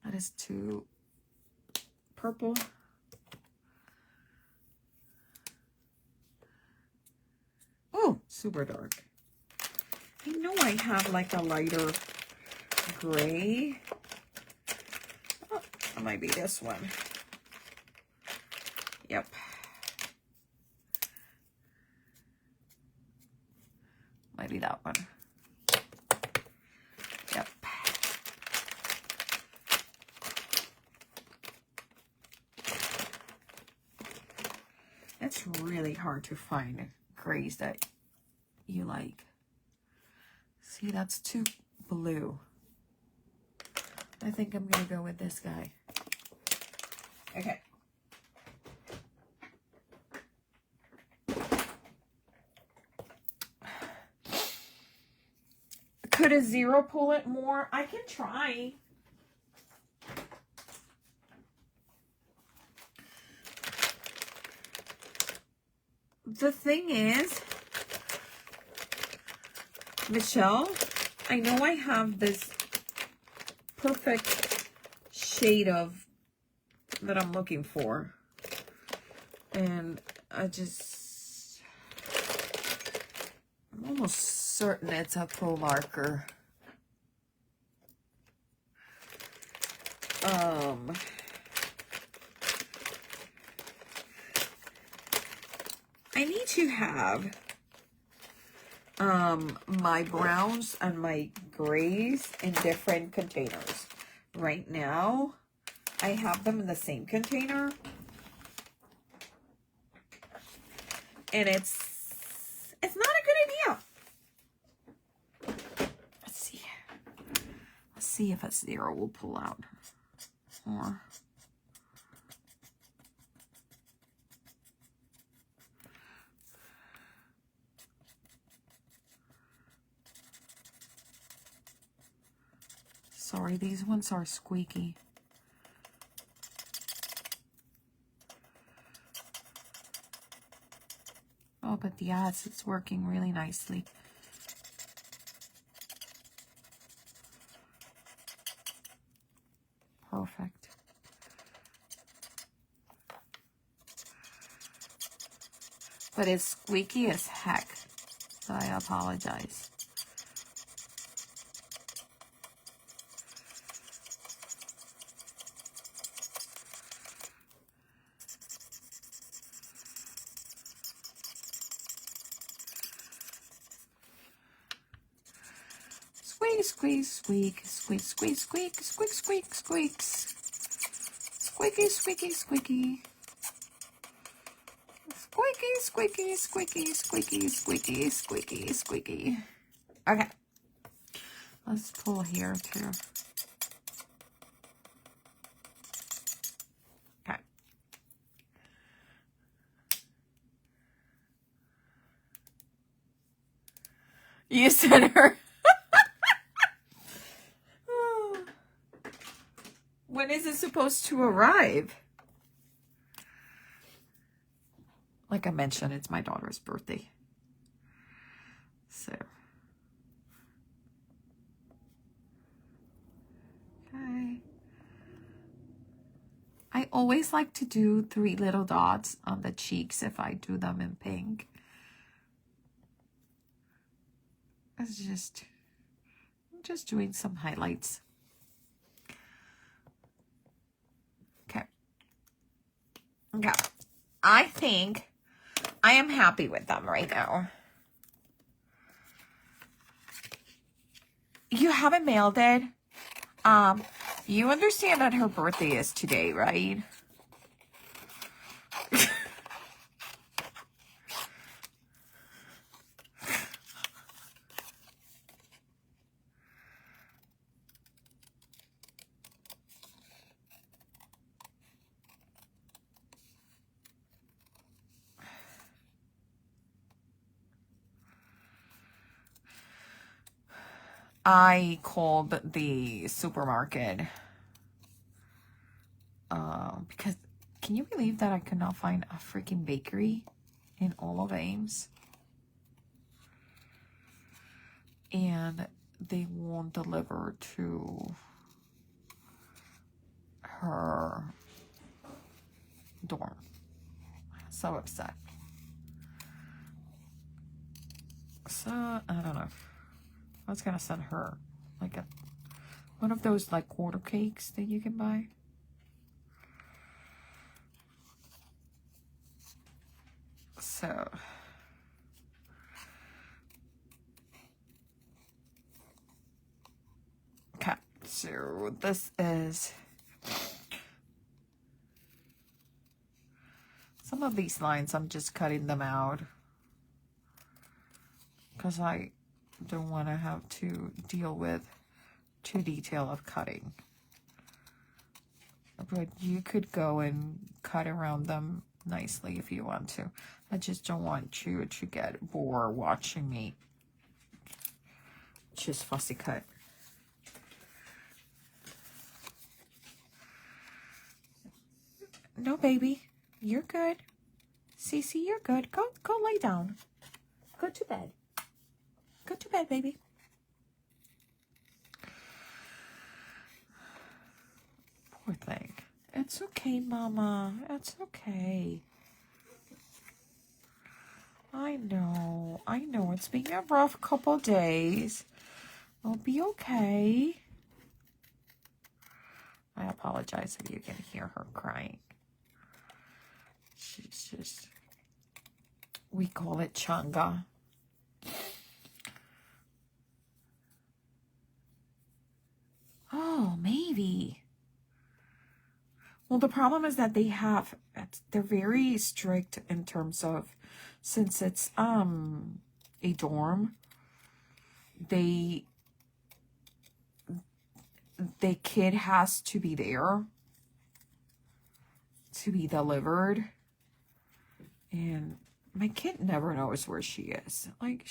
[SPEAKER 1] That is too purple. Oh, super dark. I know I have like a lighter gray. Oh, that might be this one. Yep. Might be that one. Yep. It's really hard to find grays that you like. See, that's too blue. I think I'm gonna go with this guy. Okay. Could a zero pull it more? I can try. The thing is, Michelle, I know I have this perfect shade of that I'm looking for, and I'm almost certain it's a pro marker. I need to have my browns and my grays in different containers. right now I have them in the same container. And it's not a good idea. Let's see. Let's see if a 0 will pull out. Or sorry, these ones are squeaky. Oh, but yes, it's working really nicely. Perfect. But it's squeaky as heck, so I apologize. Squeak, squeak, squeak, squeak, squeak, squeak, squeak, squeaks. Squeaky, squeaky, squeaky. Squeaky, squeaky, squeaky, squeaky, squeaky, squeaky, squeaky. Okay. Let's pull here too. Okay. You said her. When is it supposed to arrive? Like I mentioned, it's my daughter's birthday. So. Okay. I always like to do 3 little dots on the cheeks if I do them in pink. It's just, I'm just doing some highlights. Okay. Okay. I think I am happy with them right now. You haven't mailed it? You understand that her birthday is today, right? I called the supermarket because can you believe that I could not find a freaking bakery in all of Ames? And they won't deliver to her dorm. So upset. So, I don't know. I was gonna send her like one of those like quarter cakes that you can buy. So okay, so this is some of these lines. I'm just cutting them out because I don't want to have to deal with too detail of cutting. But you could go and cut around them nicely if you want to. I just don't want you to get bored watching me just fussy cut. No, baby, you're good. Cece, you're good. Go lay down. Go to bed. Go to bed, baby. Poor thing. It's okay, Mama. It's okay. I know. It's been a rough couple days. It'll be okay. I apologize if you can hear her crying. She's just... We call it Changa. Oh, man. Ivy. Well, the problem is that they're very strict in terms of, since it's a dorm, the kid has to be there to be delivered. And my kid never knows where she is. Like,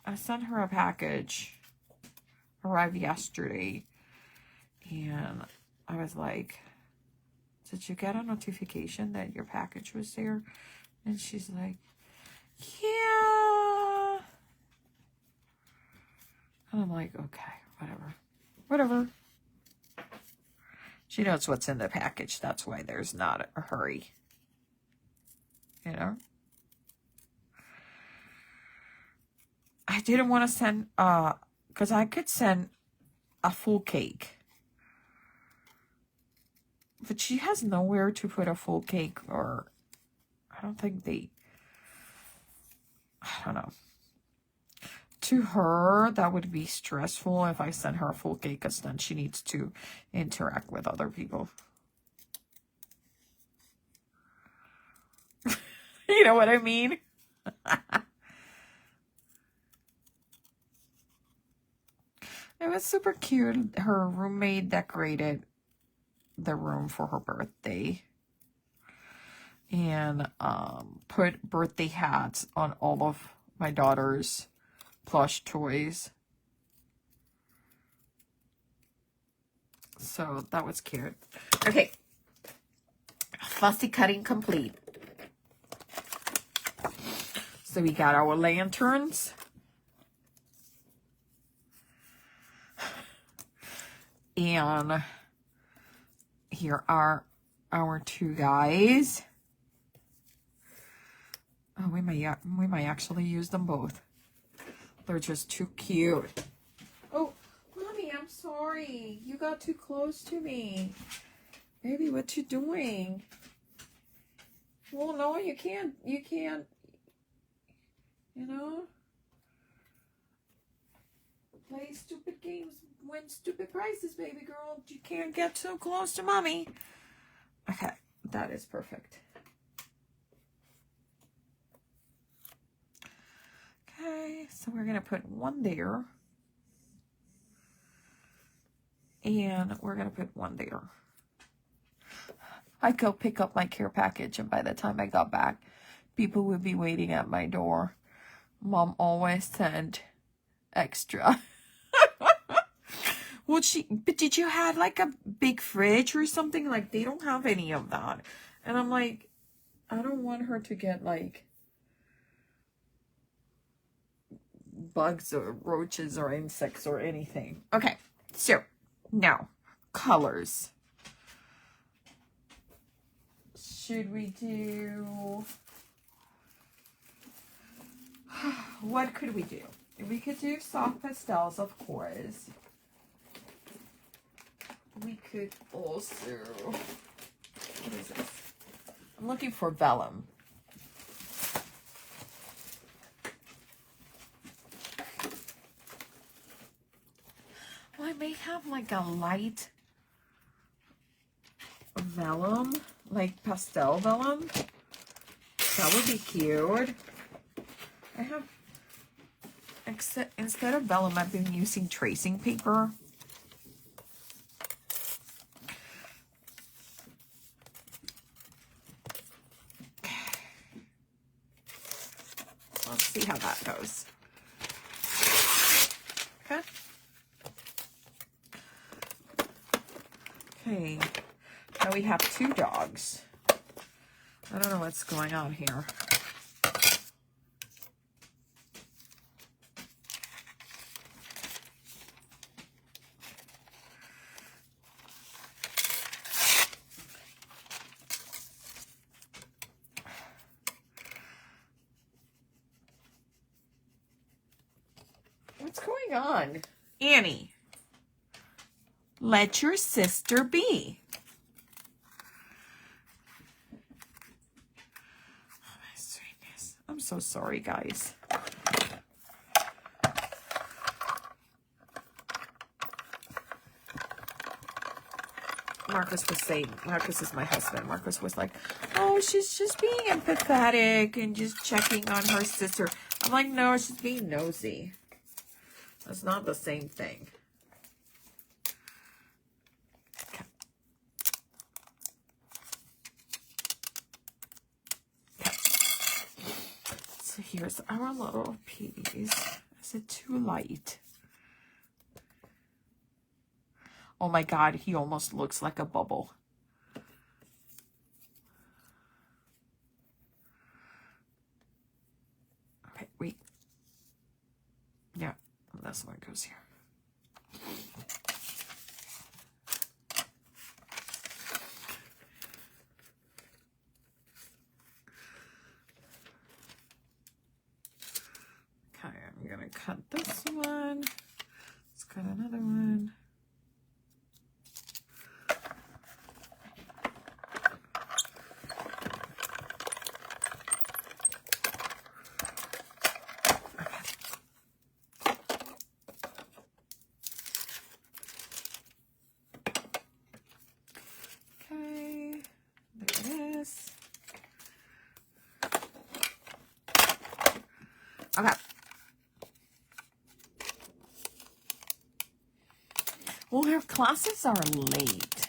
[SPEAKER 1] I sent her a package, arrived yesterday, and I was like, did you get a notification that your package was there? And she's like, yeah. And I'm like, okay, whatever. She knows what's in the package. That's why there's not a hurry. You know? I didn't want to send, because I could send a full cake. But she has nowhere to put a full cake, or I don't think I don't know. To her, that would be stressful if I sent her a full cake, because then she needs to interact with other people. You know what I mean? It was super cute. Her roommate decorated the room for her birthday and put birthday hats on all of my daughter's plush toys. So that was cute. Okay. Fussy cutting complete. So we got our lanterns. And here are our two guys. Oh, we might actually use them both. They're just too cute. Oh, Mommy, I'm sorry. You got too close to me. Baby, what you doing? Well, no, you can't, you know? Play stupid games, win stupid prizes, baby girl. You can't get so close to Mommy. Okay, that is perfect. Okay, so we're going to put one there. And we're going to put one there. I go pick up my care package, and by the time I got back, people would be waiting at my door. Mom always sent extra. Well, but did you have like a big fridge or something? Like, they don't have any of that. And I'm like, I don't want her to get like bugs or roaches or insects or anything. Okay, so now colors. Should we do, what could we do? We could do soft pastels, of course. We could also, what is this? I'm looking for vellum. Well, I may have like a light vellum, like pastel vellum. That would be cute. I have, instead of vellum, I've been using tracing paper. Let's see how that goes. Okay. Okay. Now we have two dogs. I don't know what's going on here. What's going on? Annie, let your sister be. Oh, my sweetness. I'm so sorry, guys. Marcus was saying, Marcus is my husband. Marcus was like, oh, she's just being empathetic and just checking on her sister. I'm like, no, she's being nosy. That's not the same thing. Okay. Okay. So here's our little piece. Is it too light? Oh my God, he almost looks like a bubble. Okay, wait. Yeah, this one goes here. Okay, I'm gonna cut this one. Let's cut another one. Okay. Well, her classes are late.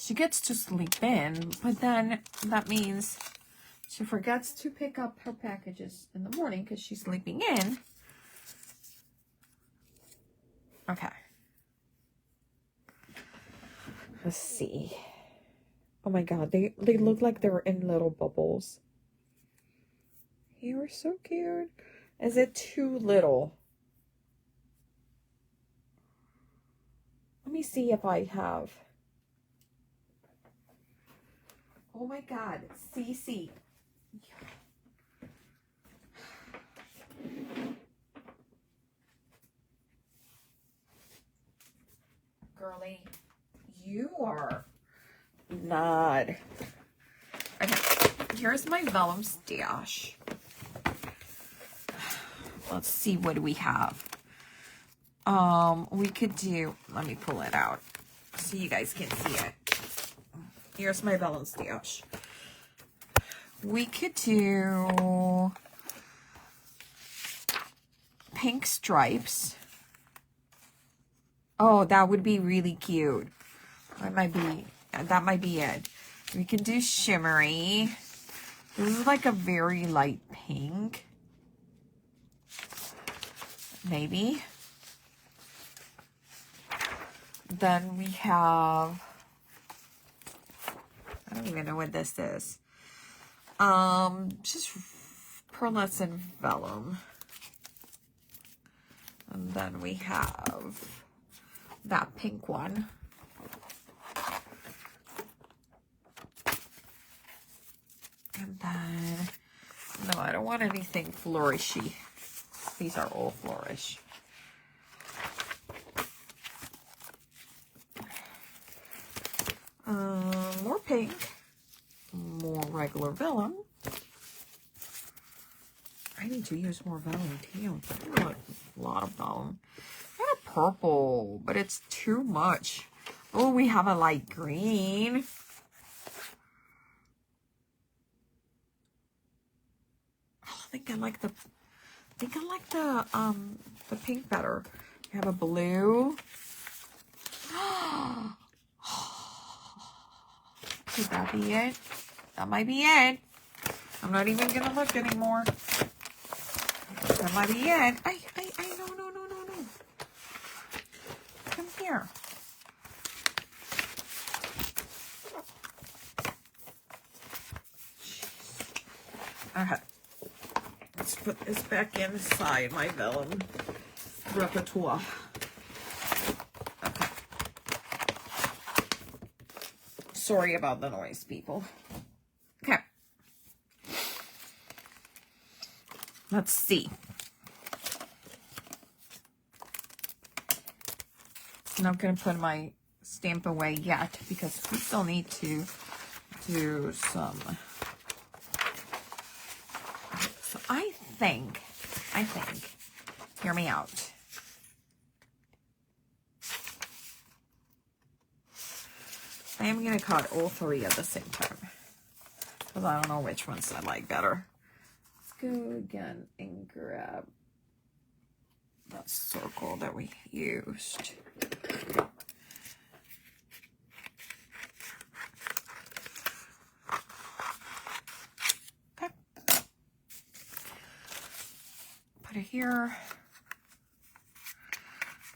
[SPEAKER 1] She gets to sleep in, but then that means she forgets to pick up her packages in the morning because she's sleeping in. Okay. Let's see. Oh my God, they look like they're in little bubbles. You are so cute. Is it too little? Let me see if I have. Oh my God, Cece. Girly, you are not. Okay, here's my vellum stash. Let's see what we have. We could do, let me pull it out so you guys can see it. Here's my vellum stash. We could do pink stripes. Oh, that would be really cute. That might be it. We can do shimmery. This is like a very light pink. Maybe. Then we have, I don't even know what this is. Just pearlescent vellum. And then we have that pink one. And then, no, I don't want anything flourishy. These are all flourish. More pink, more regular vellum. I need to use more vellum too. I want a lot of vellum. I have purple, but it's too much. Oh, we have a light green. Oh, I think I like the pink better. We have a blue. Could that be it? That might be it. I'm not even gonna look anymore. That might be it. No. Come here. Okay. Let's put this back inside my vellum repertoire. Okay. Sorry about the noise, people. Okay. Let's see. I'm not going to put my stamp away yet because we still need to do some. So I think, hear me out. I am going to cut all three at the same time, because I don't know which ones I like better. Let's go again and grab that circle that we used. Okay. Put it here.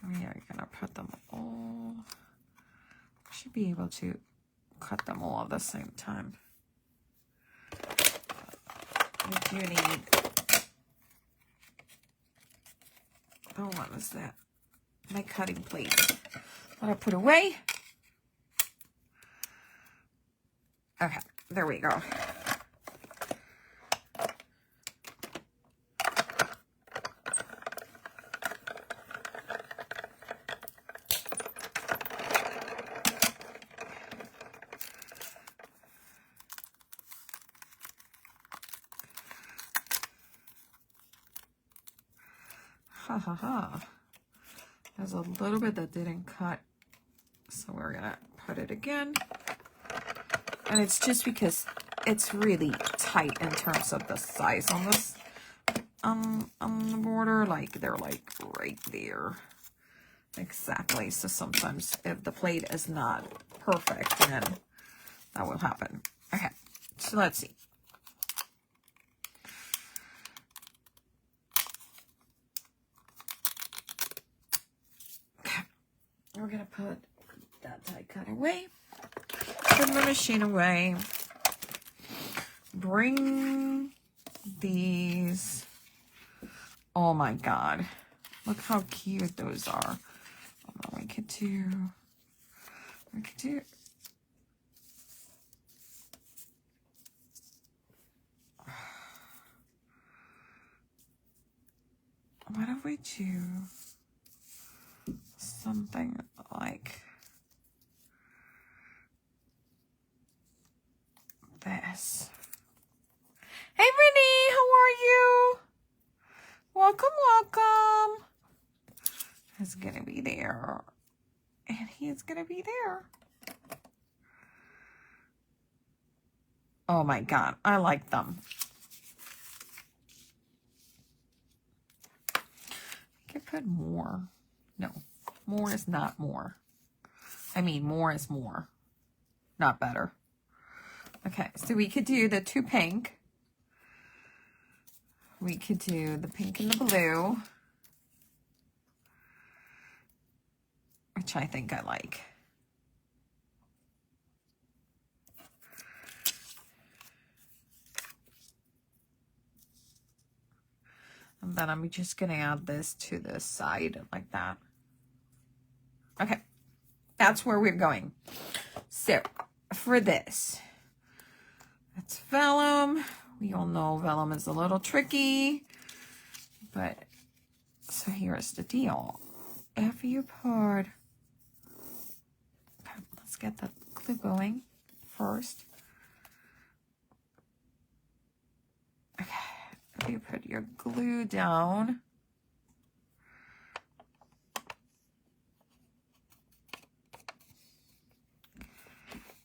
[SPEAKER 1] We are going to put them all. Should be able to cut them all at the same time. We do need, oh, what was that? My cutting plate that I put away. Okay, there we go. Ha ha ha. There's a little bit that didn't cut, so we're gonna put it again. And it's just because it's really tight in terms of the size on this on the border. Like they're like right there. Exactly. So sometimes if the plate is not perfect, then that will happen. Okay, so let's see. We're gonna put that die cut away, put the machine away, bring these, oh my god, look how cute those are. We could do, what if we do something like this? Hey Vinny, how are you? Welcome, welcome. He's gonna be there, and he's gonna be there. Oh my god, I like them. I could put more. No, more is not more. I mean, more is more, not better. Okay, so we could do the two pink. We could do the pink and the blue, which I think I like. And then I'm just gonna add this to the side like that. Okay, that's where we're going. So for this, it's vellum. We all know vellum is a little tricky, but so here's the deal. If you put, okay, let's get the glue going first. Okay, if you put your glue down,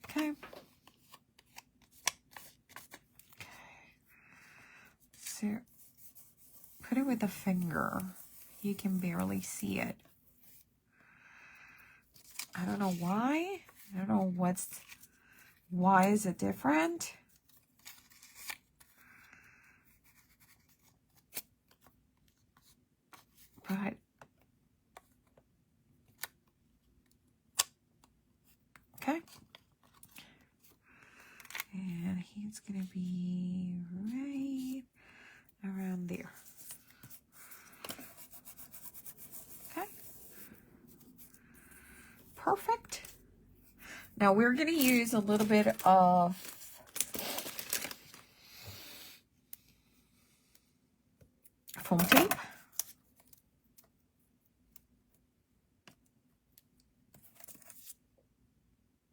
[SPEAKER 1] okay. So put it with a finger. You can barely see it. I don't know why. I don't know why is it different? But okay. And he's gonna be right around there. Okay. Perfect. Now we're gonna use a little bit of foam tape.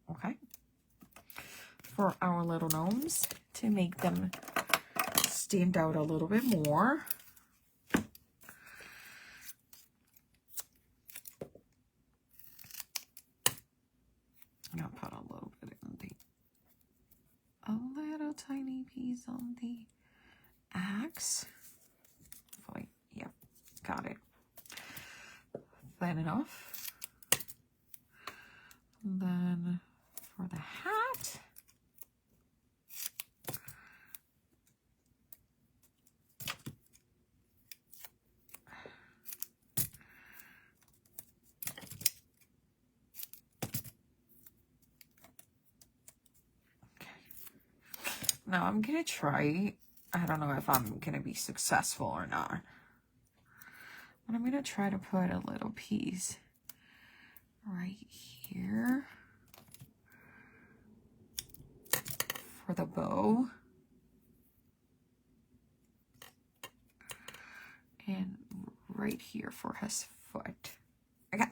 [SPEAKER 1] Okay. For our little gnomes to make them stand out a little bit more. And I'll put a little bit tiny piece on the axe. Hopefully, yep, got it. Thin enough. And then for the hat, now I'm gonna try, I don't know if I'm gonna be successful or not, but I'm gonna try to put a little piece right here for the bow. And right here for his foot. Okay.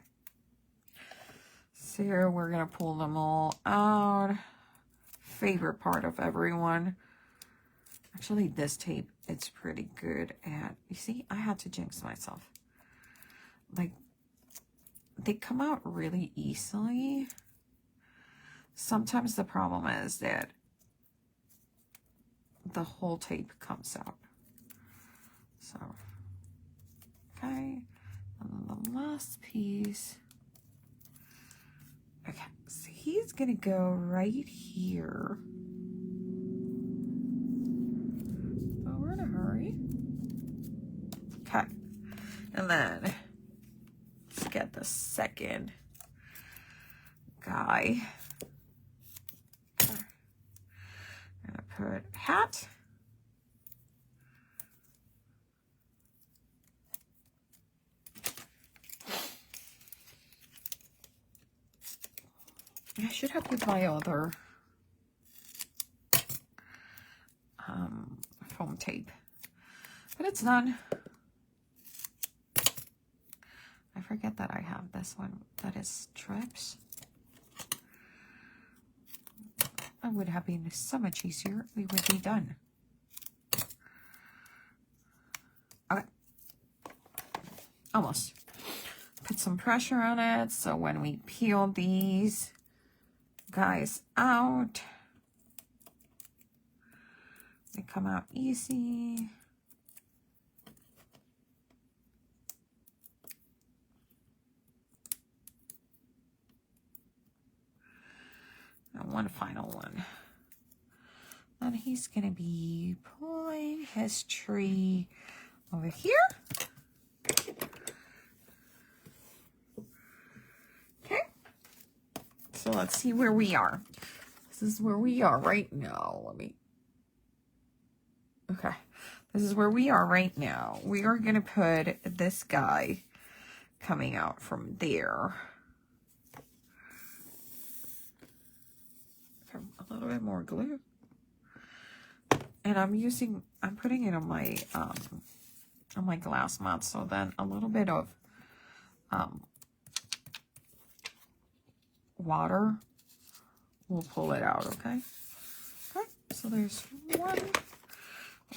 [SPEAKER 1] So here we're gonna pull them all out. Favorite part of everyone. Actually, this tape, it's pretty good at, you see, I had to jinx myself. Like, they come out really easily. Sometimes the problem is that the whole tape comes out. So, okay. And then the last piece. Okay, so he's gonna go right here. Oh, we're in a hurry. Okay, and then let's get the second guy. I'm gonna put hat. I should have put my other foam tape, but it's done. I forget that I have this one that is strips. It would have been so much easier. We would be done. Okay, almost. Put some pressure on it so when we peel these guys out, they come out easy. And one final one. And he's gonna be pulling his tree over here. Okay. So let's see where we are. This is where we are right now. Okay. This is where we are right now. We are gonna put this guy coming out from there. A little bit more glue. And I'm putting it on my glass mat, so then a little bit of water will pull it out, okay? Okay, so there's one.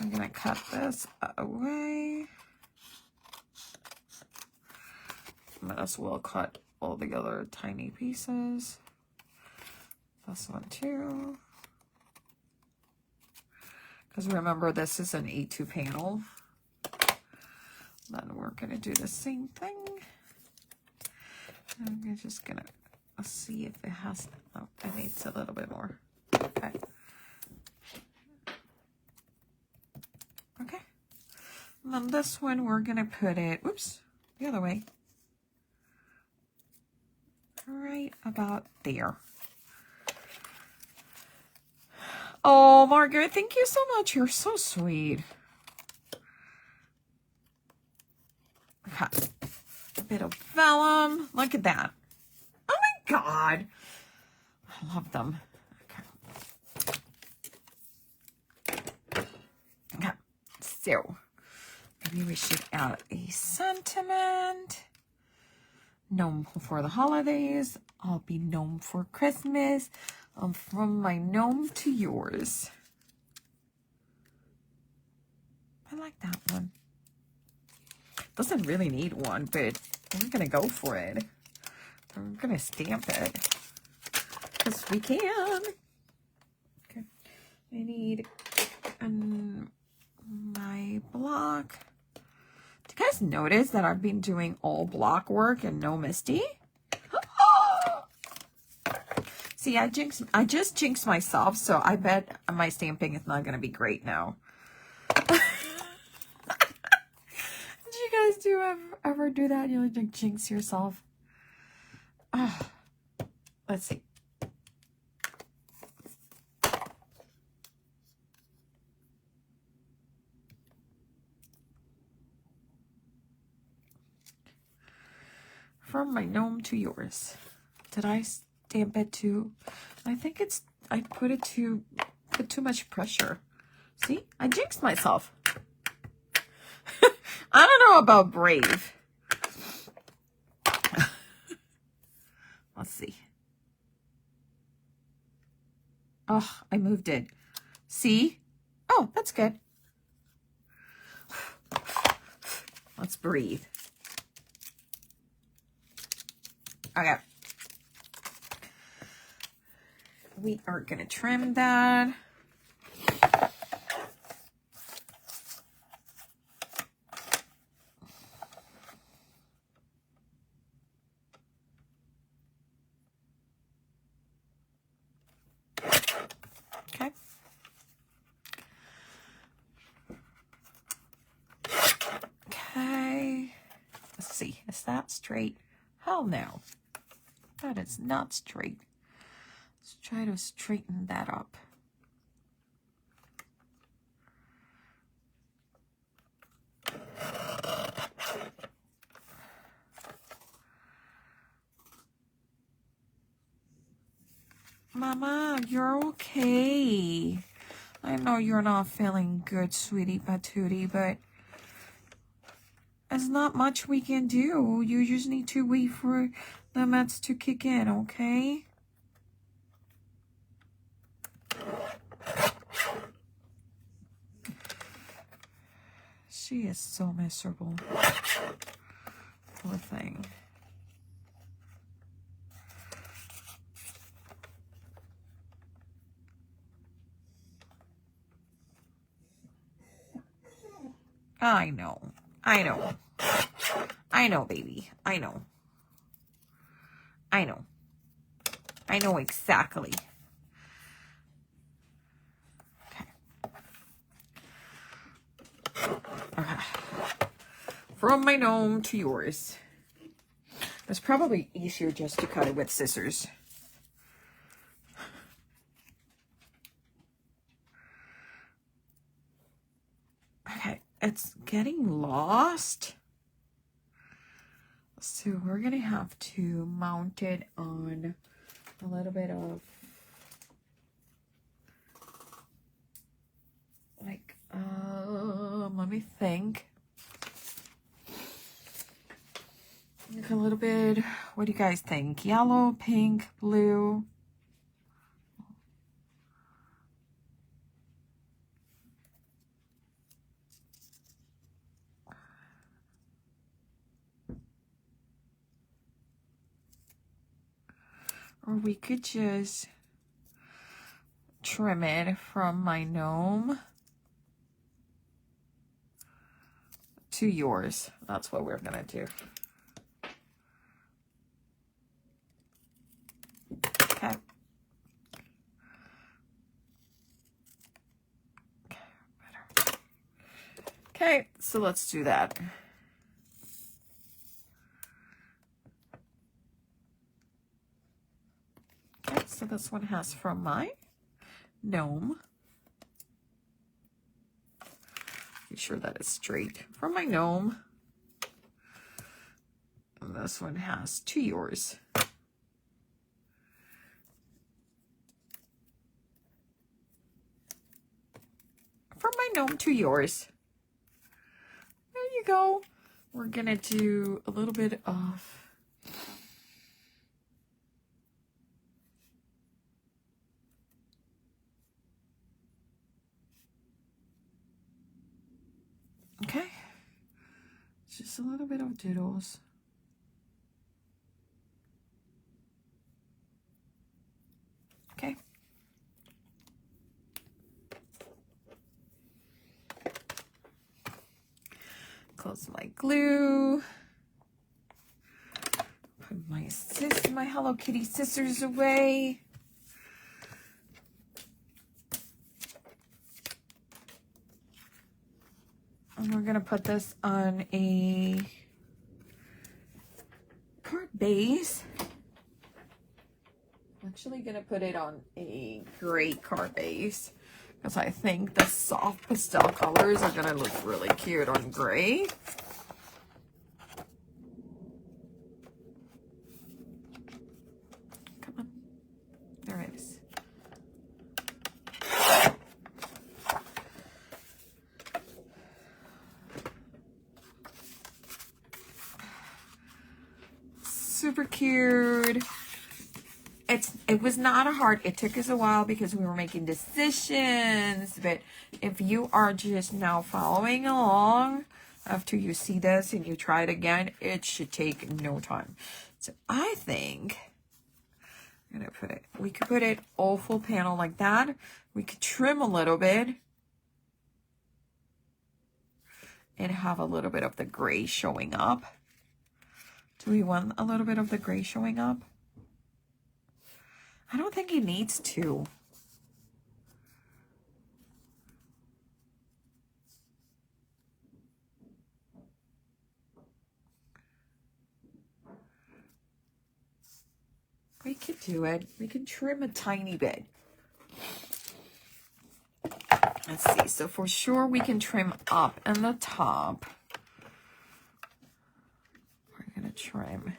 [SPEAKER 1] I'm gonna cut this away. Might as well cut all the other tiny pieces. This one too. Because remember, this is an A2 panel. Then we're going to do the same thing. I'm just going to see if it has, oh, it needs a little bit more. Okay. Okay. And then this one, we're going to put it, oops, the other way. Right about there. Oh, Margaret, thank you so much. You're so sweet. Okay. A bit of vellum. Look at that. Oh my God. I love them. Okay. Okay. So, maybe we should add a sentiment. Gnome for the holidays. I'll be gnome for Christmas. From my gnome to yours. I like that one. Doesn't really need one, but we're gonna go for it. We're gonna stamp it because we can. Okay, I need my block. Do you guys notice that I've been doing all block work and no Misty? See, I just jinxed myself, so I bet my stamping is not gonna be great now. Do you guys ever do that? You like jinx yourself? Let's see. From my gnome to yours. Did I stamp it too? I think I put too much pressure. See, I jinxed myself. I don't know about brave. Let's see. Oh, I moved it. See? Oh, that's good. Let's breathe. Okay. We are going to trim that. Okay. Okay. Let's see. Is that straight? Hell no. That is not straight. Let's try to straighten that up. Mama, you're okay. I know you're not feeling good, sweetie patootie, but there's not much we can do. You just need to wait for the meds to kick in, okay? She is so miserable. Poor thing. I know. I know. I know, baby. I know. I know. I know exactly. Okay. From my gnome to yours. It's probably easier just to cut it with scissors. Okay, it's getting lost. So we're gonna have to mount it on a little bit of like, let me think. Like a little bit, what do you guys think? Yellow, pink, blue? Or we could just trim it from my gnome to yours. That's what we're gonna do. Okay. Okay, so let's do that. Okay, so this one has from my gnome. Be sure that it's straight from my gnome. And this one has to yours. From my gnome to yours. There you go. We're gonna do a little bit of okay. Just a little bit of doodles. Okay. Close my glue. Put my Hello Kitty scissors away. And we're gonna put this on a card base. I'm actually gonna put it on a gray card base because I think the soft pastel colors are gonna look really cute on gray. Come on, there it is. Super cute. It was not a hard, it took us a while because we were making decisions, but if you are just now following along after you see this and you try it again, it should take no time. So I think I'm gonna put it, we could put it all full panel like that. We could trim a little bit and have a little bit of the gray showing up. Do we want a little bit of the gray showing up? I don't think he needs to. We could do it. We can trim a tiny bit. Let's see. So for sure we can trim up in the top. We're going to trim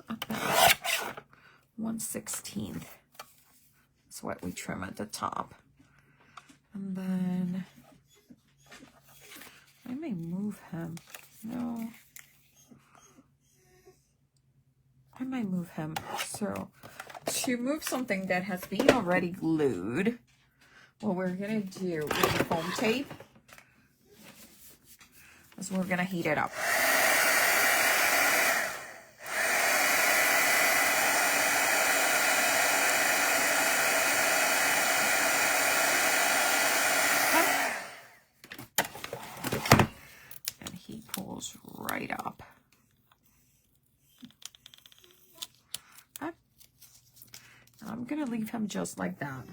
[SPEAKER 1] about 1/16. That's what we trim at the top. And then I may move him. No. I might move him. So to move something that has been already glued, what we're going to do with the foam tape is we're going to heat it up. And he pulls right up. I'm gonna leave him just like that.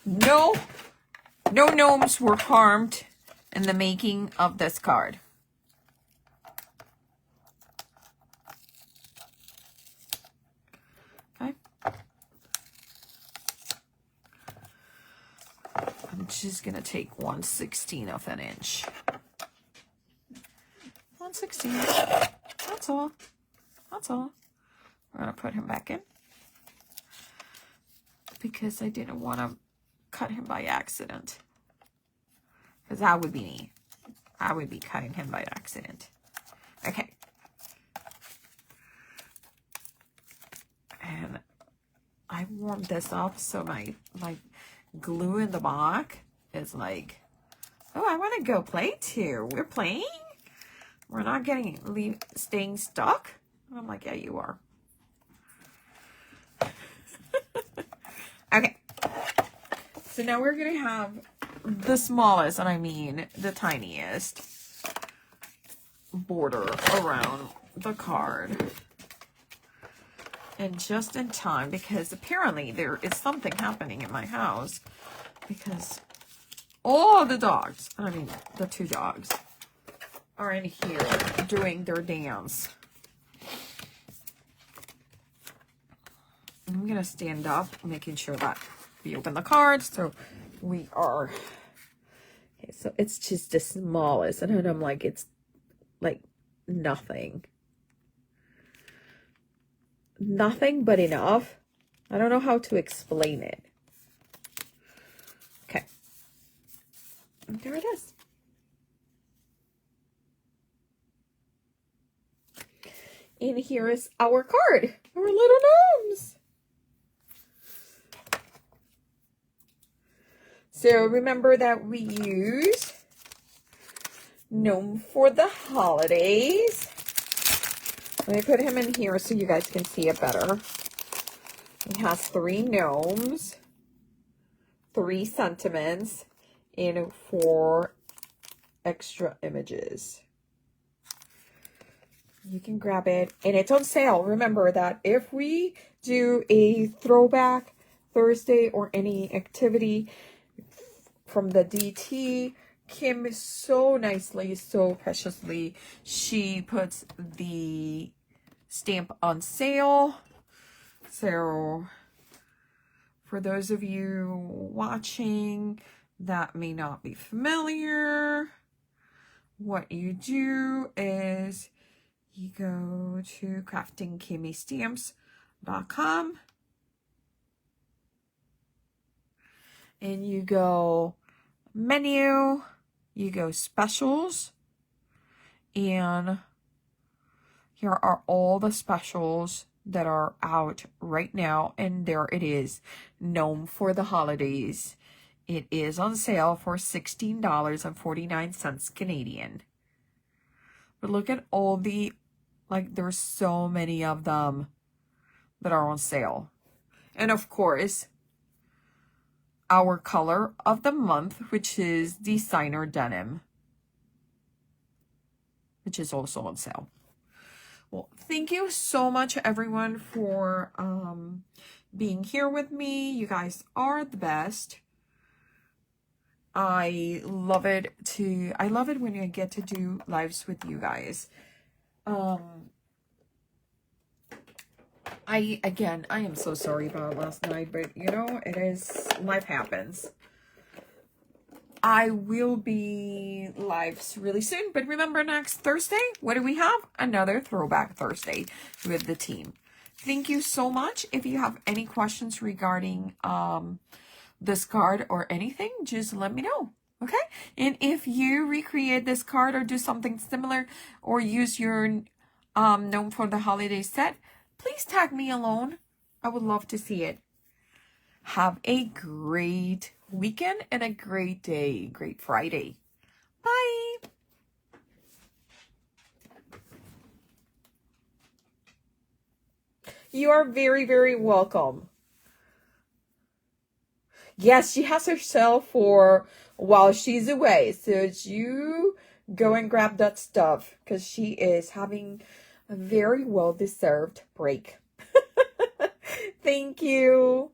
[SPEAKER 1] No gnomes were harmed in the making of this card. Okay. I'm just gonna take 1/16 of an inch. 1/16. That's all. That's all. We're gonna put him back in, because I didn't want to cut him by accident. Because that would be me. I would be cutting him by accident. Okay. And I warmed this up so my glue in the back is like, oh, I want to go play too. We're playing? We're not staying stuck? I'm like, yeah, you are. Okay, so now we're going to have the smallest, and I mean the tiniest, border around the card. And just in time, because apparently there is something happening in my house, because all the dogs, I mean the two dogs, are in here doing their dance. I'm going to stand up, making sure that we open the cards. So we are, okay, so it's just the smallest. And I'm like, it's like nothing. Nothing but enough. I don't know how to explain it. Okay. And there it is. And here is our card. Our little gnomes. So remember that we use Gnome for the holidays. Let me put him in here so you guys can see it better. He has 3 gnomes, 3 sentiments, and 4 extra images. You can grab it, and it's on sale. Remember that if we do a throwback Thursday or any activity from the DT, Kim so nicely, so preciously, she puts the stamp on sale. So for those of you watching that may not be familiar, what you do is you go to craftingkimmystamps.com and you go menu, you go specials, and here are all the specials that are out right now, and there it is, Gnome for the holidays. It is on sale for $16.49 Canadian. But look at all the, like, there's so many of them that are on sale. And of course, our color of the month, which is designer denim, which is also on sale. Well, thank you so much, everyone, for being here with me. You guys are the best. I love it when I get to do lives with you guys. I am so sorry about last night, but you know, it is, life happens. I will be lives really soon, but remember, next Thursday, what do we have? Another Throwback Thursday with the team. Thank you so much. If you have any questions regarding this card or anything, just let me know, okay? And if you recreate this card or do something similar or use your Gnome for the Holiday set, please tag me alone. I would love to see it. Have a great weekend and a great day, great Friday. Bye. You are very, very welcome. Yes, she has herself for while she's away. So you go and grab that stuff because she is having a very well-deserved break. Thank you.